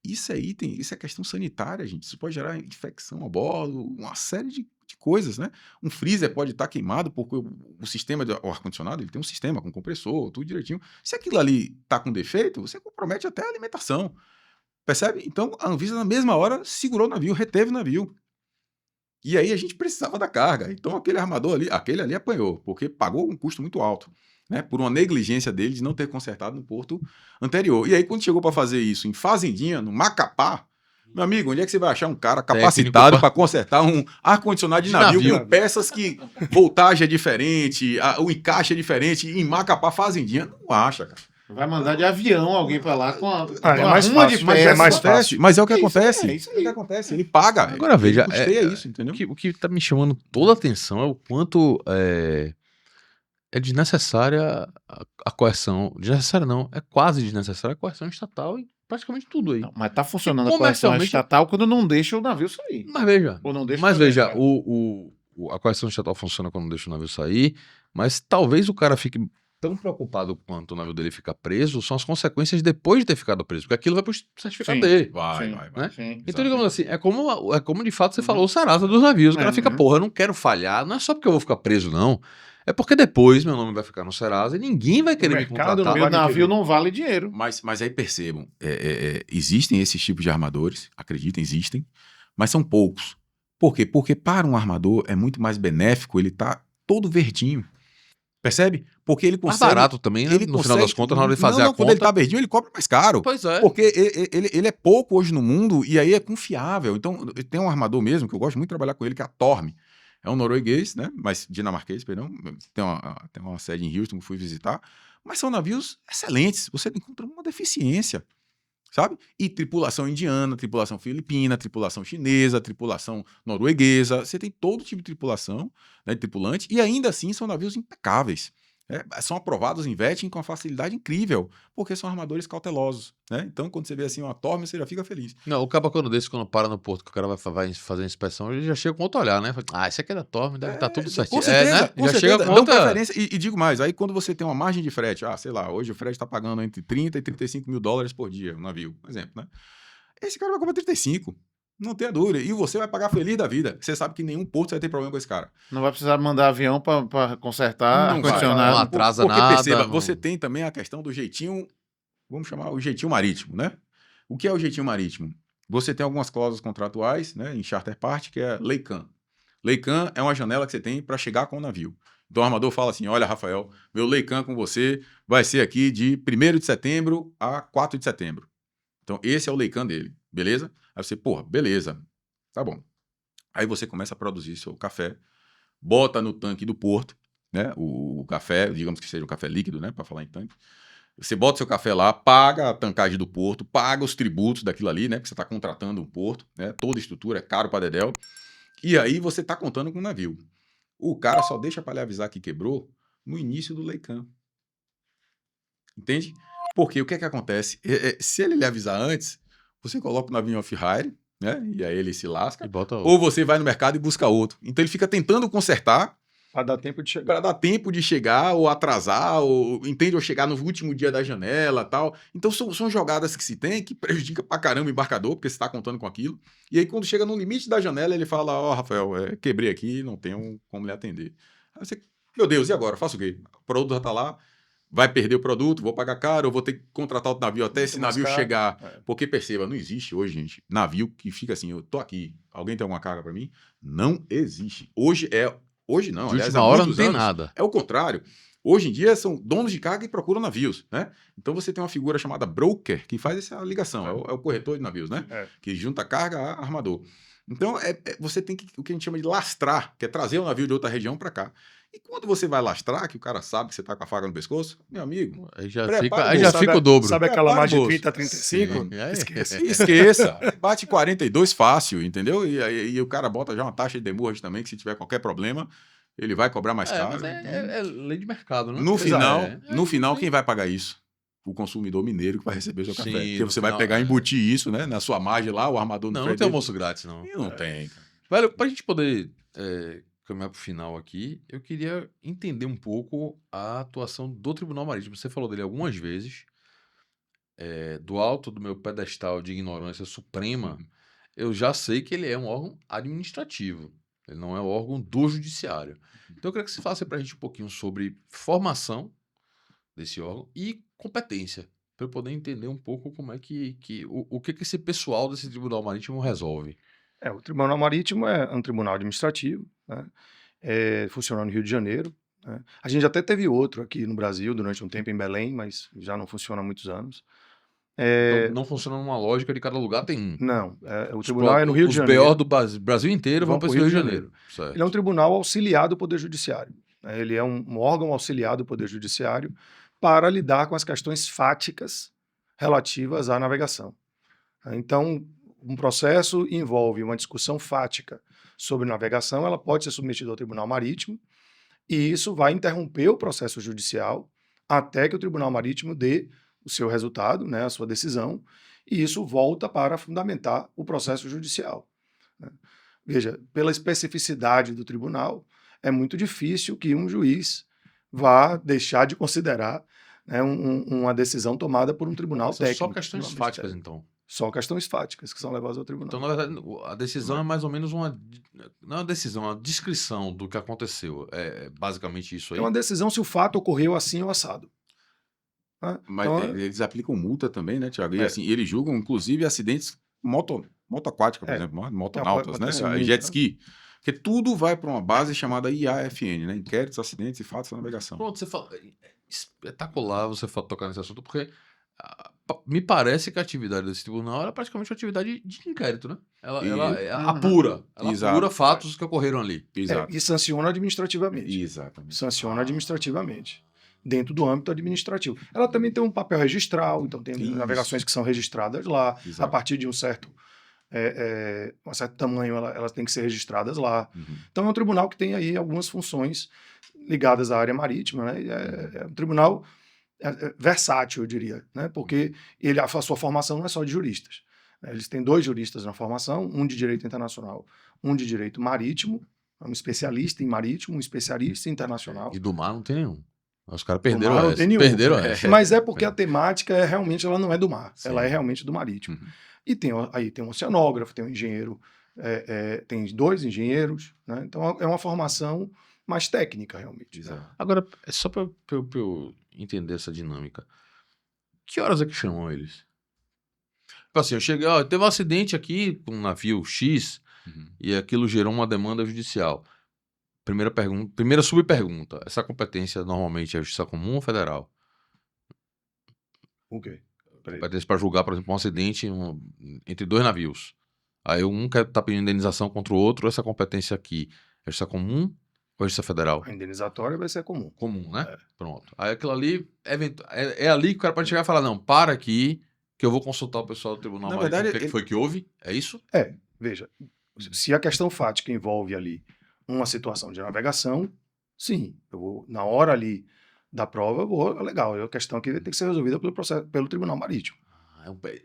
Speaker 4: Isso é questão sanitária, gente. Isso pode gerar infecção a bordo, uma série de coisas, né? Um freezer pode estar queimado porque o sistema do ar-condicionado, ele tem um sistema com compressor, tudo direitinho. Se aquilo ali está com defeito, você compromete até a alimentação. Percebe? Então, a Anvisa, na mesma hora, segurou o navio, reteve o navio. E aí a gente precisava da carga. Então, aquele ali apanhou, porque pagou um custo muito alto, né? Por uma negligência dele de não ter consertado no porto anterior. E aí, quando chegou para fazer isso em Fazendinha, no Macapá, meu amigo, onde é que você vai achar um cara capacitado para consertar um ar-condicionado de navio com peças que voltagem é diferente, o encaixe é diferente, e em Macapá, Fazendinha, não acha, cara.
Speaker 3: Vai mandar de avião alguém pra lá com a
Speaker 2: É mais
Speaker 3: uma
Speaker 2: fácil,
Speaker 3: de
Speaker 2: mas
Speaker 3: peça.
Speaker 2: é mais fácil.
Speaker 4: Mas é o que
Speaker 3: É isso,
Speaker 4: acontece.
Speaker 3: é isso aí.
Speaker 4: É o que acontece. Ele paga.
Speaker 1: Agora, veja,
Speaker 4: ele custeia isso, entendeu?
Speaker 1: O que tá me chamando toda a atenção é o quanto é desnecessária a coerção. Desnecessária não, é quase desnecessária a coerção estatal em praticamente tudo aí.
Speaker 3: Não, mas tá funcionando
Speaker 1: E
Speaker 3: a coerção
Speaker 1: comercialmente-
Speaker 3: estatal quando não deixa o navio sair.
Speaker 1: Mas veja,
Speaker 3: Ou não deixa
Speaker 1: mas
Speaker 3: o
Speaker 1: veja,
Speaker 3: navio
Speaker 1: a coerção estatal funciona quando deixa o navio sair, mas talvez o cara fique tão preocupado quanto o navio dele ficar preso, são as consequências depois de ter ficado preso, porque aquilo vai pro certificado
Speaker 3: Sim.
Speaker 1: dele.
Speaker 4: Vai,
Speaker 3: Sim.
Speaker 4: vai, vai.
Speaker 3: Sim.
Speaker 1: Então, digamos assim, é como de fato você falou, o Serasa dos navios. O cara fica, porra, eu não quero falhar, não é só porque eu vou ficar preso, não. É porque depois meu nome vai ficar no Serasa e ninguém vai querer me
Speaker 2: mercado
Speaker 1: contratar.
Speaker 2: não
Speaker 3: Meu
Speaker 2: vale
Speaker 3: navio
Speaker 2: querer.
Speaker 3: não vale dinheiro.
Speaker 4: Mas aí percebam, existem esses tipos de armadores, acreditem, existem, mas são poucos. Por quê? Porque para um armador é muito mais benéfico ele tá todo verdinho. Percebe? Porque ele
Speaker 1: Mais
Speaker 4: consegue...
Speaker 1: barato também, né? No final das contas, na hora de fazer
Speaker 4: não,
Speaker 1: a
Speaker 4: quando ele
Speaker 1: conta.
Speaker 4: tá verdinho, ele cobra mais caro.
Speaker 1: Pois é.
Speaker 4: Porque ele é pouco hoje no mundo e aí é confiável. Então, tem um armador mesmo, que eu gosto muito de trabalhar com ele, que é a Torme. É um norueguês, né? Mas dinamarquês, perdão. Tem uma sede em Houston que fui visitar. Mas são navios excelentes. Você não encontra uma deficiência, sabe? E tripulação indiana, tripulação filipina, tripulação chinesa, tripulação norueguesa. Você tem todo tipo de tripulação, né, de tripulante. E ainda assim são navios impecáveis. São aprovados em vetting com uma facilidade incrível, porque são armadores cautelosos, né? Então, quando você vê assim uma torme, você já fica feliz.
Speaker 1: Não, o cabo desse, quando para no porto, que o cara vai fazer a inspeção, ele já chega com outro olhar, né? Fala, esse aqui é da torme, deve estar tudo certinho.
Speaker 4: Com certeza,
Speaker 1: né?
Speaker 4: com
Speaker 1: Já
Speaker 4: certeza.
Speaker 1: chega com
Speaker 4: Dão
Speaker 1: outra...
Speaker 4: preferência. E digo mais, aí quando você tem uma margem de frete, sei lá, hoje o frete está pagando entre 30 e 35 mil dólares por dia, um navio, por exemplo, né? Esse cara vai cobrar 35. Não tenha dúvida. E você vai pagar feliz da vida. Você sabe que nenhum porto vai ter problema com esse cara.
Speaker 3: Não vai precisar mandar avião para consertar
Speaker 1: Não
Speaker 3: ar-condicionado.
Speaker 1: vai. Atrasa
Speaker 4: porque
Speaker 1: nada,
Speaker 4: perceba,
Speaker 1: não.
Speaker 4: você tem também a questão do jeitinho, vamos chamar o jeitinho marítimo, né? O que é o jeitinho marítimo? Você tem algumas cláusulas contratuais, né, em charter party, que é laycan. Laycan é uma janela que você tem para chegar com o navio. Então o armador fala assim, olha, Rafael, meu laycan com você vai ser aqui de 1º de setembro a 4 de setembro. Então esse é o laycan dele, beleza? Aí você, porra, beleza, tá bom. Aí você começa a produzir seu café, bota no tanque do porto, né? O café, digamos que seja um café líquido, né? Para falar em tanque. Você bota seu café lá, paga a tancagem do porto, paga os tributos daquilo ali, né? Porque você está contratando um porto, né? Toda a estrutura é caro para dedéu. E aí você está contando com o navio. O cara só deixa para lhe avisar que quebrou no início do laycan. Entende? Porque o que é que acontece? Se ele lhe avisar antes, você coloca o navio em off-hire, né? E aí ele se lasca.
Speaker 1: E bota
Speaker 4: Ou você vai no mercado e busca outro. Então ele fica tentando consertar
Speaker 2: Para dar tempo de chegar.
Speaker 4: para dar tempo de chegar ou atrasar, ou entende, ou chegar no último dia da janela, tal. Então são jogadas que se tem que prejudica pra caramba o embarcador, porque você está contando com aquilo. E aí quando chega no limite da janela, ele fala: ó, Rafael, quebrei aqui, não tenho como lhe atender. Aí você, meu Deus, e agora? Faço o quê? O produto já tá lá, vai perder o produto, vou pagar caro, eu vou ter que contratar outro navio até esse navio chegar. Porque perceba, não existe hoje, gente, navio que fica assim, eu tô aqui, alguém tem alguma carga para mim? Não existe. Hoje não,
Speaker 1: De
Speaker 4: aliás,
Speaker 1: última
Speaker 4: há
Speaker 1: hora não
Speaker 4: muitos
Speaker 1: tem
Speaker 4: anos,
Speaker 1: nada.
Speaker 4: é o contrário. Hoje em dia são donos de carga e procuram navios, né? Então você tem uma figura chamada broker que faz essa ligação, é o corretor de navios, né? Que junta carga a armador. Então você tem o que a gente chama de lastrar, que é trazer o navio de outra região para cá. E quando você vai lastrar, que o cara sabe que você tá com a faca no pescoço, meu amigo,
Speaker 1: Aí já
Speaker 4: prepara
Speaker 1: fica o dobro.
Speaker 2: Sabe aquela
Speaker 4: Prepara
Speaker 2: margem
Speaker 4: o
Speaker 2: de
Speaker 4: bolso.
Speaker 2: 30 a 35?
Speaker 1: Sim.
Speaker 2: Esquece.
Speaker 4: esqueça. Bate 42 fácil, entendeu? E o cara bota já uma taxa de demurrage também, que se tiver qualquer problema, ele vai cobrar mais caro.
Speaker 1: Mas é lei de mercado, né?
Speaker 4: No final,
Speaker 1: no final
Speaker 4: quem vai pagar isso? O consumidor mineiro que vai receber o seu café.
Speaker 1: Sim,
Speaker 4: Porque
Speaker 1: no
Speaker 4: você vai
Speaker 1: final,
Speaker 4: pegar e embutir isso, né? Na sua margem lá, o armador no
Speaker 1: Não
Speaker 4: frete
Speaker 1: tem
Speaker 4: dele.
Speaker 1: almoço grátis, não.
Speaker 4: E não tem, cara.
Speaker 1: Velho, pra gente poder caminhar pro final aqui, eu queria entender um pouco a atuação do Tribunal Marítimo. Você falou dele algumas vezes, do alto do meu pedestal de ignorância suprema, eu já sei que ele é um órgão administrativo, ele não é um órgão do judiciário. Então eu queria que você falasse pra gente um pouquinho sobre formação desse órgão e competência, para eu poder entender um pouco como é o que esse pessoal desse Tribunal Marítimo resolve.
Speaker 2: O Tribunal Marítimo é um tribunal administrativo, né? Funciona no Rio de Janeiro, né? A gente até teve outro aqui no Brasil durante um tempo em Belém, mas já não funciona há muitos anos.
Speaker 1: Então, não funciona numa lógica de cada lugar tem um.
Speaker 2: Não, o tribunal é no Rio de Janeiro.
Speaker 1: Os BO do Brasil inteiro vão para esse Rio de Janeiro. Certo.
Speaker 2: Ele é um tribunal auxiliar do Poder Judiciário, né? Ele é um órgão auxiliar do Poder Judiciário para lidar com as questões fáticas relativas à navegação. Então, um processo envolve uma discussão fática sobre navegação, ela pode ser submetida ao Tribunal Marítimo, e isso vai interromper o processo judicial até que o Tribunal Marítimo dê o seu resultado, né, a sua decisão, e isso volta para fundamentar o processo judicial, né? Veja, pela especificidade do tribunal, é muito difícil que um juiz vá deixar de considerar, né, uma decisão tomada por um tribunal técnico.
Speaker 1: Só questões fáticas, então.
Speaker 2: Só questões fáticas que são levadas ao tribunal.
Speaker 1: Então, na verdade, a decisão é mais ou menos não é uma decisão, é uma descrição do que aconteceu. É basicamente isso aí.
Speaker 2: É uma decisão se o fato ocorreu assim ou assado, né?
Speaker 4: Mas
Speaker 2: Então,
Speaker 4: eles aplicam multa também, né, Tiago? E assim, eles julgam, inclusive, acidentes moto aquática, por exemplo, motonautas, né? Jet ski. Porque tudo vai para uma base chamada IAFN, né? Inquéritos, acidentes e fatos da navegação.
Speaker 1: Pronto, você fala. Espetacular você tocar nesse assunto, porque Me parece que a atividade desse tribunal era praticamente uma atividade de inquérito, né? Ela
Speaker 3: Uhum.
Speaker 1: apura. Ela
Speaker 3: Exato.
Speaker 1: apura fatos que ocorreram ali.
Speaker 3: Exato.
Speaker 2: E sanciona administrativamente.
Speaker 3: Exatamente.
Speaker 2: Sanciona administrativamente. Dentro do âmbito administrativo. Ela também tem um papel registral, então tem
Speaker 3: Isso.
Speaker 2: navegações que são registradas lá.
Speaker 3: Exato.
Speaker 2: A partir de um certo tamanho, elas têm que ser registradas lá.
Speaker 3: Uhum.
Speaker 2: Então é um tribunal que tem aí algumas funções ligadas à área marítima, né? É um tribunal versátil, eu diria, né? Porque a sua formação não é só de juristas. Eles têm 2 juristas na formação, um de direito internacional, um de direito marítimo, um especialista em marítimo, um especialista em internacional.
Speaker 1: E do mar não tem nenhum. Os caras
Speaker 2: Do
Speaker 1: perderam
Speaker 2: mar não
Speaker 1: essa.
Speaker 2: tem nenhum.
Speaker 1: Perderam essa.
Speaker 2: Mas é porque a temática realmente ela não é do mar,
Speaker 3: Sim.
Speaker 2: ela é realmente do marítimo.
Speaker 3: Uhum.
Speaker 2: E aí tem um oceanógrafo, tem um engenheiro, tem 2 engenheiros, né? Então é uma formação mais técnica, realmente.
Speaker 3: Exato.
Speaker 1: Agora, é só pra eu entender essa dinâmica. Que horas é que chamam eles? Tipo assim, eu cheguei, teve um acidente aqui com um navio X
Speaker 3: Uhum.
Speaker 1: e aquilo gerou uma demanda judicial. Primeira subpergunta. Essa competência normalmente é justiça comum ou federal?
Speaker 2: O quê? Peraí.
Speaker 1: Competência para julgar, por exemplo, um acidente entre 2 navios. Aí um quer estar pedindo indenização contra o outro. Essa competência aqui é justiça comum ou é justiça federal?
Speaker 2: A indenizatória vai ser comum.
Speaker 1: Comum, né? Pronto. Aí aquilo ali é ali que o cara pode chegar e falar: não, para aqui que eu vou consultar o pessoal do tribunal.
Speaker 3: Na
Speaker 1: Marítimo,
Speaker 3: verdade,
Speaker 1: o que foi que houve? É isso?
Speaker 2: Veja, se a questão fática envolve ali uma situação de navegação, sim, eu vou, na hora ali da prova, legal, é a questão que tem que ser resolvida pelo Tribunal Marítimo.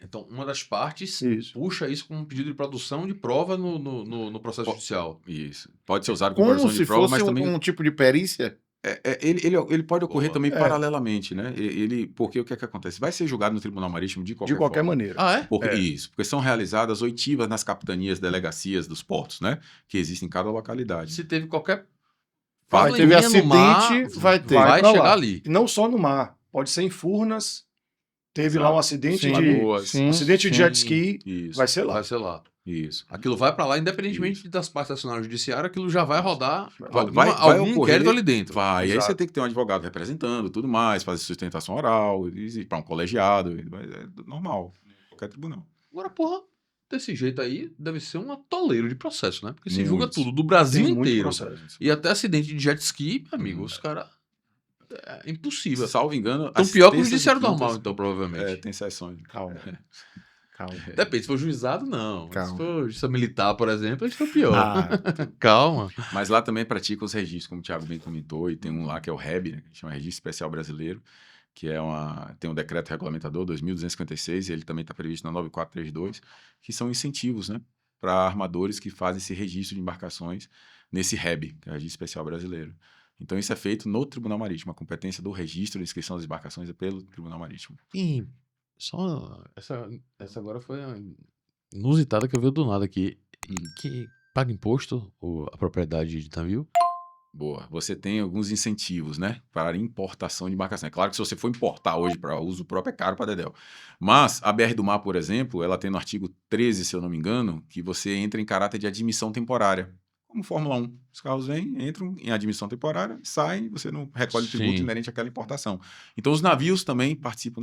Speaker 1: Então, uma das partes
Speaker 2: Isso.
Speaker 1: puxa isso como um pedido de produção de prova no processo judicial.
Speaker 4: Isso. Pode ser usado como
Speaker 3: Como
Speaker 4: produção
Speaker 3: se
Speaker 4: de prova,
Speaker 3: fosse
Speaker 4: mas também
Speaker 3: um tipo de perícia?
Speaker 4: ele pode ocorrer
Speaker 1: Boa.
Speaker 4: também paralelamente, né? Porque o que é que acontece? Vai ser julgado no Tribunal Marítimo de qualquer
Speaker 2: De qualquer
Speaker 4: forma.
Speaker 2: maneira.
Speaker 1: Ah, é?
Speaker 4: Isso, porque são realizadas oitivas nas capitanias, delegacias dos portos, né? Que existem em cada localidade.
Speaker 1: Se teve qualquer
Speaker 3: Vai, teve
Speaker 1: probleminha no mar,
Speaker 3: acidente, vai ter.
Speaker 1: vai
Speaker 2: pra
Speaker 1: chegar
Speaker 2: lá.
Speaker 1: ali.
Speaker 2: E não só no mar, pode ser em Furnas, teve lá um acidente
Speaker 3: Sim,
Speaker 1: Lagoas.
Speaker 3: sim,
Speaker 2: acidente de
Speaker 3: sim.
Speaker 2: jet ski,
Speaker 4: Isso,
Speaker 2: vai ser lá.
Speaker 1: Vai ser lá.
Speaker 4: isso.
Speaker 1: Aquilo vai pra lá, independentemente das partes acionárias judiciárias, aquilo já vai rodar
Speaker 4: Vai
Speaker 1: algum
Speaker 4: ocorrer,
Speaker 1: inquérito ali dentro.
Speaker 4: Vai, e aí
Speaker 2: Exato.
Speaker 4: você tem que ter um advogado representando, tudo mais, fazer sustentação oral, para um colegiado, é normal, qualquer tribunal.
Speaker 1: Agora, porra, desse jeito aí, deve ser um atoleiro de processo, né? Porque se julga
Speaker 4: Muitos.
Speaker 1: tudo, do Brasil
Speaker 2: Tem muito
Speaker 1: inteiro.
Speaker 2: processo.
Speaker 1: E até acidente de jet ski, meu amigo, os caras... É impossível.
Speaker 4: Salvo engano...
Speaker 1: Tão
Speaker 4: as
Speaker 1: pior que o
Speaker 4: terças e
Speaker 1: judiciário
Speaker 4: quintas-
Speaker 1: normal, então, provavelmente.
Speaker 4: Tem sessões.
Speaker 3: Calma. Calma.
Speaker 1: Depende, se for juizado, não.
Speaker 3: Calma.
Speaker 1: Se for justiça militar, por exemplo, eles estão pior.
Speaker 3: Ah,
Speaker 1: Calma.
Speaker 4: Mas lá também pratica os registros, como o Thiago bem comentou, e tem um lá que é o REB, né, que chama Registro Especial Brasileiro, que tem um decreto regulamentador 2256, e ele também está previsto na 9432, que são incentivos, né, para armadores que fazem esse registro de embarcações nesse REB, que é o Registro Especial Brasileiro. Então isso é feito no Tribunal Marítimo, a competência do registro e inscrição das embarcações é pelo Tribunal Marítimo.
Speaker 1: E só essa agora foi a inusitada que eu vi do nada aqui. Que paga imposto a propriedade de navio?
Speaker 4: Boa. Você tem alguns incentivos, né, para importação de embarcação. É claro que se você for importar hoje para uso próprio é caro para dedéu. Mas a BR do Mar, por exemplo, ela tem no artigo 13, se eu não me engano, que você entra em caráter de admissão temporária. Como Fórmula 1. Os carros vêm, entram em admissão temporária, saem, você não recolhe o tributo
Speaker 1: Sim.
Speaker 4: inerente àquela importação. Então os navios também participam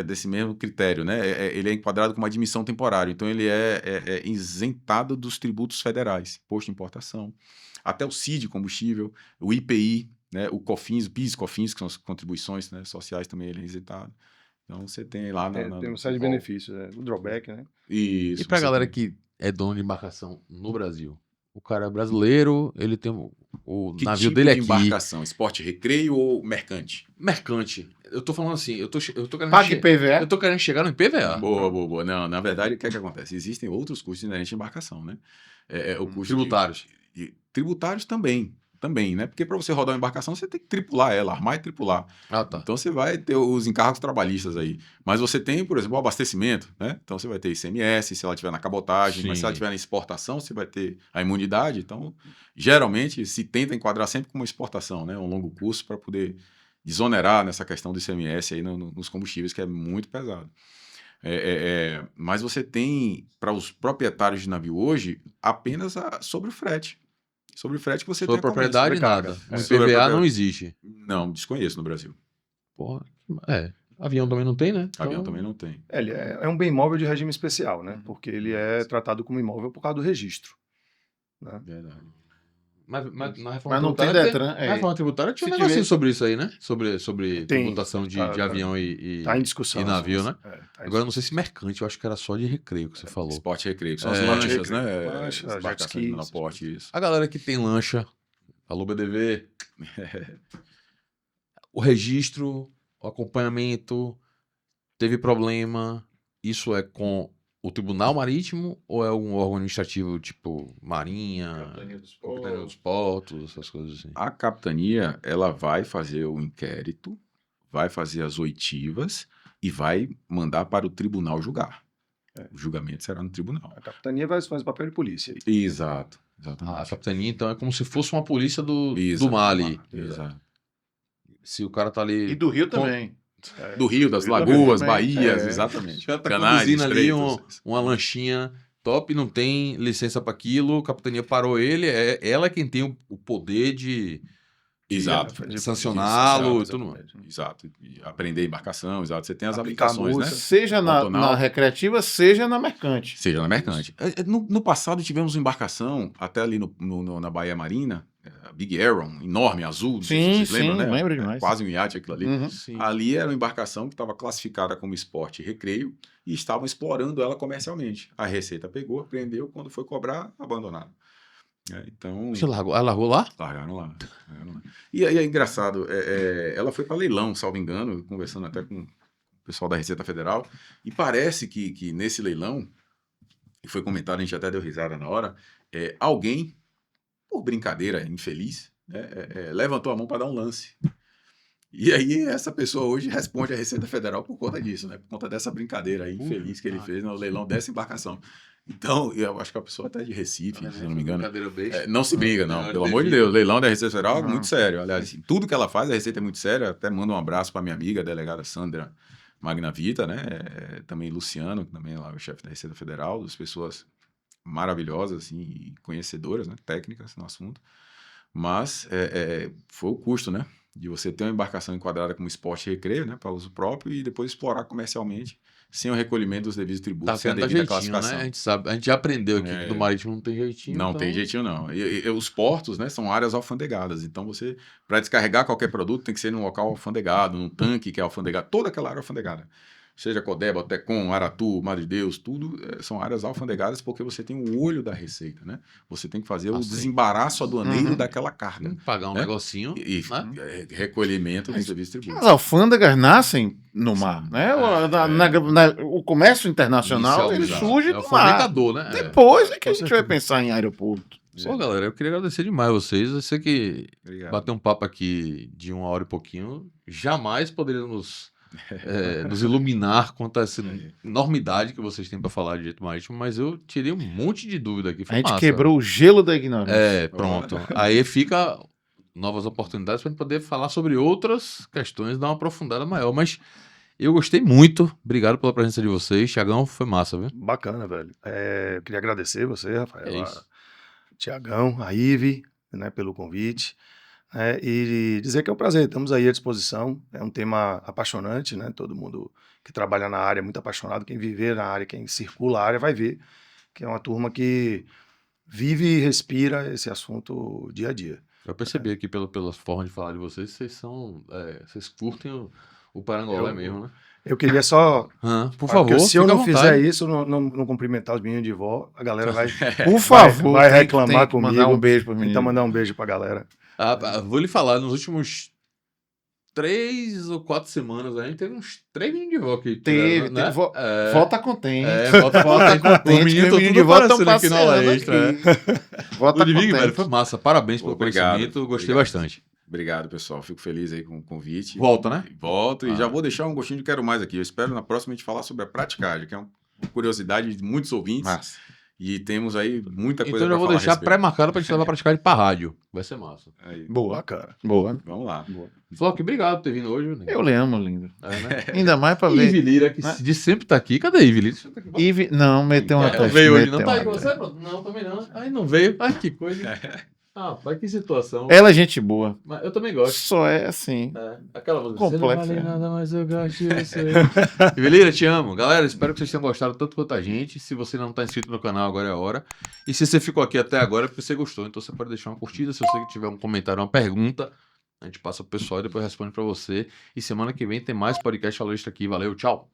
Speaker 4: desse mesmo critério, né? Ele é enquadrado como admissão temporária, então ele é isentado dos tributos federais, imposto de importação, até o CID, combustível, o IPI, né? O COFINS, o PIS, COFINS, que são as contribuições, né, sociais, também ele é isentado. Então você tem lá...
Speaker 2: Tem uma série de benefícios, o drawback, né?
Speaker 4: Isso.
Speaker 1: E pra
Speaker 4: você
Speaker 1: galera
Speaker 4: tem-
Speaker 1: que é dono de embarcação no Brasil? O cara é brasileiro, ele tem o
Speaker 4: Que
Speaker 1: navio
Speaker 4: tipo
Speaker 1: dele
Speaker 4: de
Speaker 1: aqui.
Speaker 4: embarcação? Esporte recreio ou mercante?
Speaker 1: Mercante. Eu tô falando assim, eu tô querendo
Speaker 3: pague PVA.
Speaker 1: eu tô querendo chegar no IPVA.
Speaker 4: Boa. Não, na verdade, o que é que acontece? Existem outros custos inerentes à embarcação, né? O custo
Speaker 1: Tributários.
Speaker 4: tributários também, né? Porque para você rodar uma embarcação, você tem que tripular ela, armar e tripular.
Speaker 1: Ah, tá.
Speaker 4: Então você vai ter os encargos trabalhistas aí. Mas você tem, por exemplo, o abastecimento, né? Então você vai ter ICMS, se ela estiver na cabotagem, mas se ela
Speaker 1: Sim.
Speaker 4: estiver na exportação, você vai ter a imunidade. Então, geralmente, se tenta enquadrar sempre como exportação, né? Um longo curso para poder desonerar nessa questão do ICMS aí nos combustíveis, que é muito pesado. Mas você tem, para os proprietários de navio hoje, apenas sobre o frete. Sobre o frete que você
Speaker 1: Sobre
Speaker 4: tem a
Speaker 1: propriedade,
Speaker 2: sobre carga.
Speaker 1: nada. O
Speaker 4: Sobre a
Speaker 1: IPVA
Speaker 4: propriedade.
Speaker 1: não existe.
Speaker 4: Não, desconheço no Brasil.
Speaker 1: Porra, Avião também não tem, né?
Speaker 4: Avião
Speaker 1: Então,
Speaker 4: também não tem.
Speaker 2: Ele é um bem imóvel de regime especial, né? Porque ele é tratado como imóvel por causa do registro. Né?
Speaker 4: Verdade.
Speaker 1: Mas na reforma
Speaker 3: Mas não tem
Speaker 1: tributária
Speaker 3: Detran.
Speaker 1: Na reforma tributária tinha um
Speaker 3: Se
Speaker 1: negocinho
Speaker 3: tiver-
Speaker 1: sobre isso aí, né? Sobre
Speaker 2: Tem,
Speaker 1: tributação de
Speaker 2: tá
Speaker 1: avião e
Speaker 2: Tá em discussão.
Speaker 1: e navio, né?
Speaker 2: Tá em
Speaker 1: Agora, eu não sei se mercante, eu acho que era só de recreio que você falou.
Speaker 4: Esporte e recreio, que são as
Speaker 1: É,
Speaker 4: lanchas,
Speaker 2: recreio.
Speaker 4: né?
Speaker 2: Lancha,
Speaker 4: As
Speaker 2: jet
Speaker 4: embarcações
Speaker 2: ski,
Speaker 4: de
Speaker 2: essas
Speaker 4: menor porte, isso.
Speaker 1: A galera que tem lancha, alô BDV, o registro, o acompanhamento, teve problema, isso é com o Tribunal Marítimo ou é um órgão administrativo tipo Marinha,
Speaker 3: Capitania dos
Speaker 1: Capitania dos
Speaker 3: Portos.
Speaker 1: Portos, essas coisas assim?
Speaker 4: A capitania, ela vai fazer o inquérito, vai fazer as oitivas e vai mandar para o tribunal julgar. O julgamento será no tribunal.
Speaker 2: A capitania faz papel de polícia aí.
Speaker 4: Exato.
Speaker 1: A
Speaker 4: Exatamente.
Speaker 1: capitania, então, é como se fosse uma polícia do
Speaker 4: Exato.
Speaker 1: Mali.
Speaker 4: Exato.
Speaker 1: Se o cara tá ali...
Speaker 3: E do Rio também.
Speaker 4: Do Rio, das
Speaker 3: Rio também,
Speaker 4: lagoas,
Speaker 3: também.
Speaker 4: baías,
Speaker 3: É.
Speaker 4: exatamente.
Speaker 1: O cara tá
Speaker 4: Canais,
Speaker 1: conduzindo ali
Speaker 4: estreitos.
Speaker 1: uma lanchinha top, não tem licença para aquilo, a capitania parou ele, ela é quem tem o poder de
Speaker 4: Exato.
Speaker 1: sancioná-lo e
Speaker 4: Isso,
Speaker 1: tudo mais.
Speaker 4: Exato. E aprender a embarcação, exato. Você tem as
Speaker 2: Aplicar
Speaker 4: aplicações, né?
Speaker 2: multa.
Speaker 3: Seja na
Speaker 4: Pontonal.
Speaker 3: recreativa, seja na mercante.
Speaker 4: Seja na mercante. No passado tivemos uma embarcação, até ali na Baía Marina, a Big Aaron, enorme, azul, não sei se
Speaker 3: Sim,
Speaker 4: vocês lembram,
Speaker 3: sim,
Speaker 4: né?
Speaker 3: lembro demais.
Speaker 4: Quase um iate aquilo ali.
Speaker 3: Uhum.
Speaker 1: Sim.
Speaker 4: Ali era uma embarcação que estava classificada como esporte e recreio e estavam explorando ela comercialmente. A Receita pegou, apreendeu, quando foi cobrar, abandonaram. Então,
Speaker 1: Você largou lá?
Speaker 4: largaram lá. E aí é engraçado, ela foi para leilão, salvo engano, conversando até com o pessoal da Receita Federal, e parece que nesse leilão, e foi comentado, a gente até deu risada na hora, alguém, por brincadeira infeliz, levantou a mão para dar um lance. E aí essa pessoa hoje responde à Receita Federal por conta disso, né? Por conta dessa brincadeira aí infeliz que ele fez no leilão dessa embarcação. Então, eu acho que a pessoa até de Recife, se eu não me engano. Não se briga, não. Pelo amor de Deus. Leilão da Receita Federal é muito sério. Aliás, assim, tudo que ela faz, a Receita é muito séria. Até mando um abraço para minha amiga, a delegada Sandra Magnavita, né? Também Luciano, que também é lá o chefe da Receita Federal, das pessoas maravilhosas, assim, e conhecedoras, né? Técnicas no assunto. Mas foi o custo, né? De você ter uma embarcação enquadrada como esporte e recreio, né? Para uso próprio e depois explorar comercialmente sem o recolhimento dos devidos tributos,
Speaker 1: Tá
Speaker 4: sem a
Speaker 1: querendo dar
Speaker 4: devida
Speaker 1: jeitinho,
Speaker 4: classificação.
Speaker 1: né? A gente sabe, a gente já aprendeu aqui que do marítimo não tem jeitinho.
Speaker 4: Não
Speaker 1: então...
Speaker 4: tem jeitinho, não. E os portos, né, são áreas alfandegadas. Então, você, para descarregar qualquer produto, tem que ser num local alfandegado, num tanque que é alfandegado. Toda aquela área alfandegada. Seja Codeba, Tecom, Aratu, Madre de Deus, tudo são áreas alfandegadas porque você tem o olho da receita, né? Você tem que fazer o desembaraço aduaneiro daquela carga.
Speaker 1: Pagar um
Speaker 4: né?
Speaker 1: negocinho.
Speaker 4: E recolhimento dos serviços
Speaker 3: As
Speaker 4: tributos.
Speaker 3: alfândegas nascem no mar, né? O comércio internacional ele
Speaker 1: Inicial,
Speaker 3: surge
Speaker 1: é
Speaker 3: do
Speaker 1: o
Speaker 3: mar.
Speaker 1: fomentador, né?
Speaker 3: Depois é que a gente vai pensar em aeroporto.
Speaker 1: Pô, galera, eu queria agradecer demais vocês. Eu sei que
Speaker 4: Obrigado.
Speaker 1: bater um papo aqui de 1 hora e pouquinho jamais poderia nos iluminar quanto a essa enormidade que vocês têm para falar de direito marítimo, mas eu tirei um monte de dúvida aqui. Foi
Speaker 3: A gente
Speaker 1: massa.
Speaker 3: quebrou o gelo da ignorância.
Speaker 1: Pronto. Aí fica novas oportunidades para gente poder falar sobre outras questões, dar uma aprofundada maior. Mas eu gostei muito. Obrigado pela presença de vocês. Thiagão, foi massa, viu?
Speaker 2: Bacana, velho. Eu queria agradecer você, Rafael,
Speaker 1: É isso.
Speaker 2: Tiagão, a Ive, né, pelo convite. E dizer que é um prazer, estamos aí à disposição. É um tema apaixonante, né? Todo mundo que trabalha na área é muito apaixonado. Quem viver na área, quem circula a área, vai ver que é uma turma que vive e respira esse assunto dia a dia.
Speaker 1: Eu percebi aqui pelas formas de falar de vocês, vocês curtem o Parangolé mesmo, né?
Speaker 2: Eu queria só...
Speaker 1: Por favor,
Speaker 2: porque se eu
Speaker 1: fica à
Speaker 2: não
Speaker 1: vontade.
Speaker 2: fizer isso, não cumprimentar os meninos de vó, a galera vai...
Speaker 3: Por favor,
Speaker 2: vai
Speaker 3: tem
Speaker 2: reclamar
Speaker 3: que
Speaker 2: comigo.
Speaker 3: mandar um beijo pro menino.
Speaker 2: Então mandar um beijo pra galera.
Speaker 1: Vou lhe falar, nos últimos 3 ou 4 semanas a gente teve uns 3 meninos de vó aqui.
Speaker 3: Teve,
Speaker 1: né?
Speaker 3: teve. Vó tá contente.
Speaker 1: Volta
Speaker 3: contente.
Speaker 1: O menino
Speaker 3: que
Speaker 1: tá
Speaker 3: os meninos
Speaker 1: tudo
Speaker 3: de vó tão
Speaker 1: aparecendo aqui na aula
Speaker 3: passeando
Speaker 1: extra.
Speaker 3: aqui. Vó tá
Speaker 1: Ludwig, velho,
Speaker 3: contente.
Speaker 1: foi massa. Parabéns pelo
Speaker 4: Obrigado.
Speaker 1: conhecimento. Gostei
Speaker 4: Obrigado.
Speaker 1: bastante.
Speaker 4: Obrigado, pessoal. Fico feliz aí com o convite.
Speaker 1: Volta, né?
Speaker 4: Volto e já vou deixar um gostinho de quero mais aqui. Eu espero na próxima a gente falar sobre a praticagem, que é uma curiosidade de muitos ouvintes.
Speaker 3: Massa.
Speaker 4: E temos aí muita coisa
Speaker 1: Então eu já
Speaker 4: pra
Speaker 1: vou
Speaker 4: falar a
Speaker 1: deixar
Speaker 4: respeito.
Speaker 1: pré-marcado pra gente levar pra praticar pra rádio. Vai ser massa.
Speaker 4: Aí,
Speaker 3: Boa.
Speaker 2: Bacana.
Speaker 3: Boa.
Speaker 4: vamos lá.
Speaker 1: Flock, obrigado por ter vindo hoje. Né?
Speaker 3: Eu lhe amo, lindo.
Speaker 1: Né?
Speaker 3: Ainda mais pra
Speaker 1: Ive
Speaker 3: ver.
Speaker 1: Lira, que
Speaker 3: Né?
Speaker 1: de sempre tá aqui. Cadê Ive Lira?
Speaker 3: Ive, não, meteu uma
Speaker 1: Não
Speaker 3: tocha.
Speaker 1: veio hoje, não
Speaker 3: meteu
Speaker 1: tá aí
Speaker 3: uma
Speaker 1: com você? Pronto. Não, também não. Aí não veio. Ai, que coisa. Ah, mas que situação.
Speaker 3: Ela é gente boa.
Speaker 1: Mas eu também gosto.
Speaker 3: Só é assim.
Speaker 1: É, aquela música.
Speaker 3: Complexa,
Speaker 1: Você não vale
Speaker 3: é.
Speaker 1: nada, mas eu gosto de você. Juvelira, te amo. Galera, espero que vocês tenham gostado tanto quanto a gente. Se você não está inscrito no canal, agora é a hora. E se você ficou aqui até agora é porque você gostou. Então você pode deixar uma curtida. Se você tiver um comentário, uma pergunta, a gente passa pro pessoal e depois responde para você. E semana que vem tem mais podcast Alô Extra aqui. Valeu, tchau.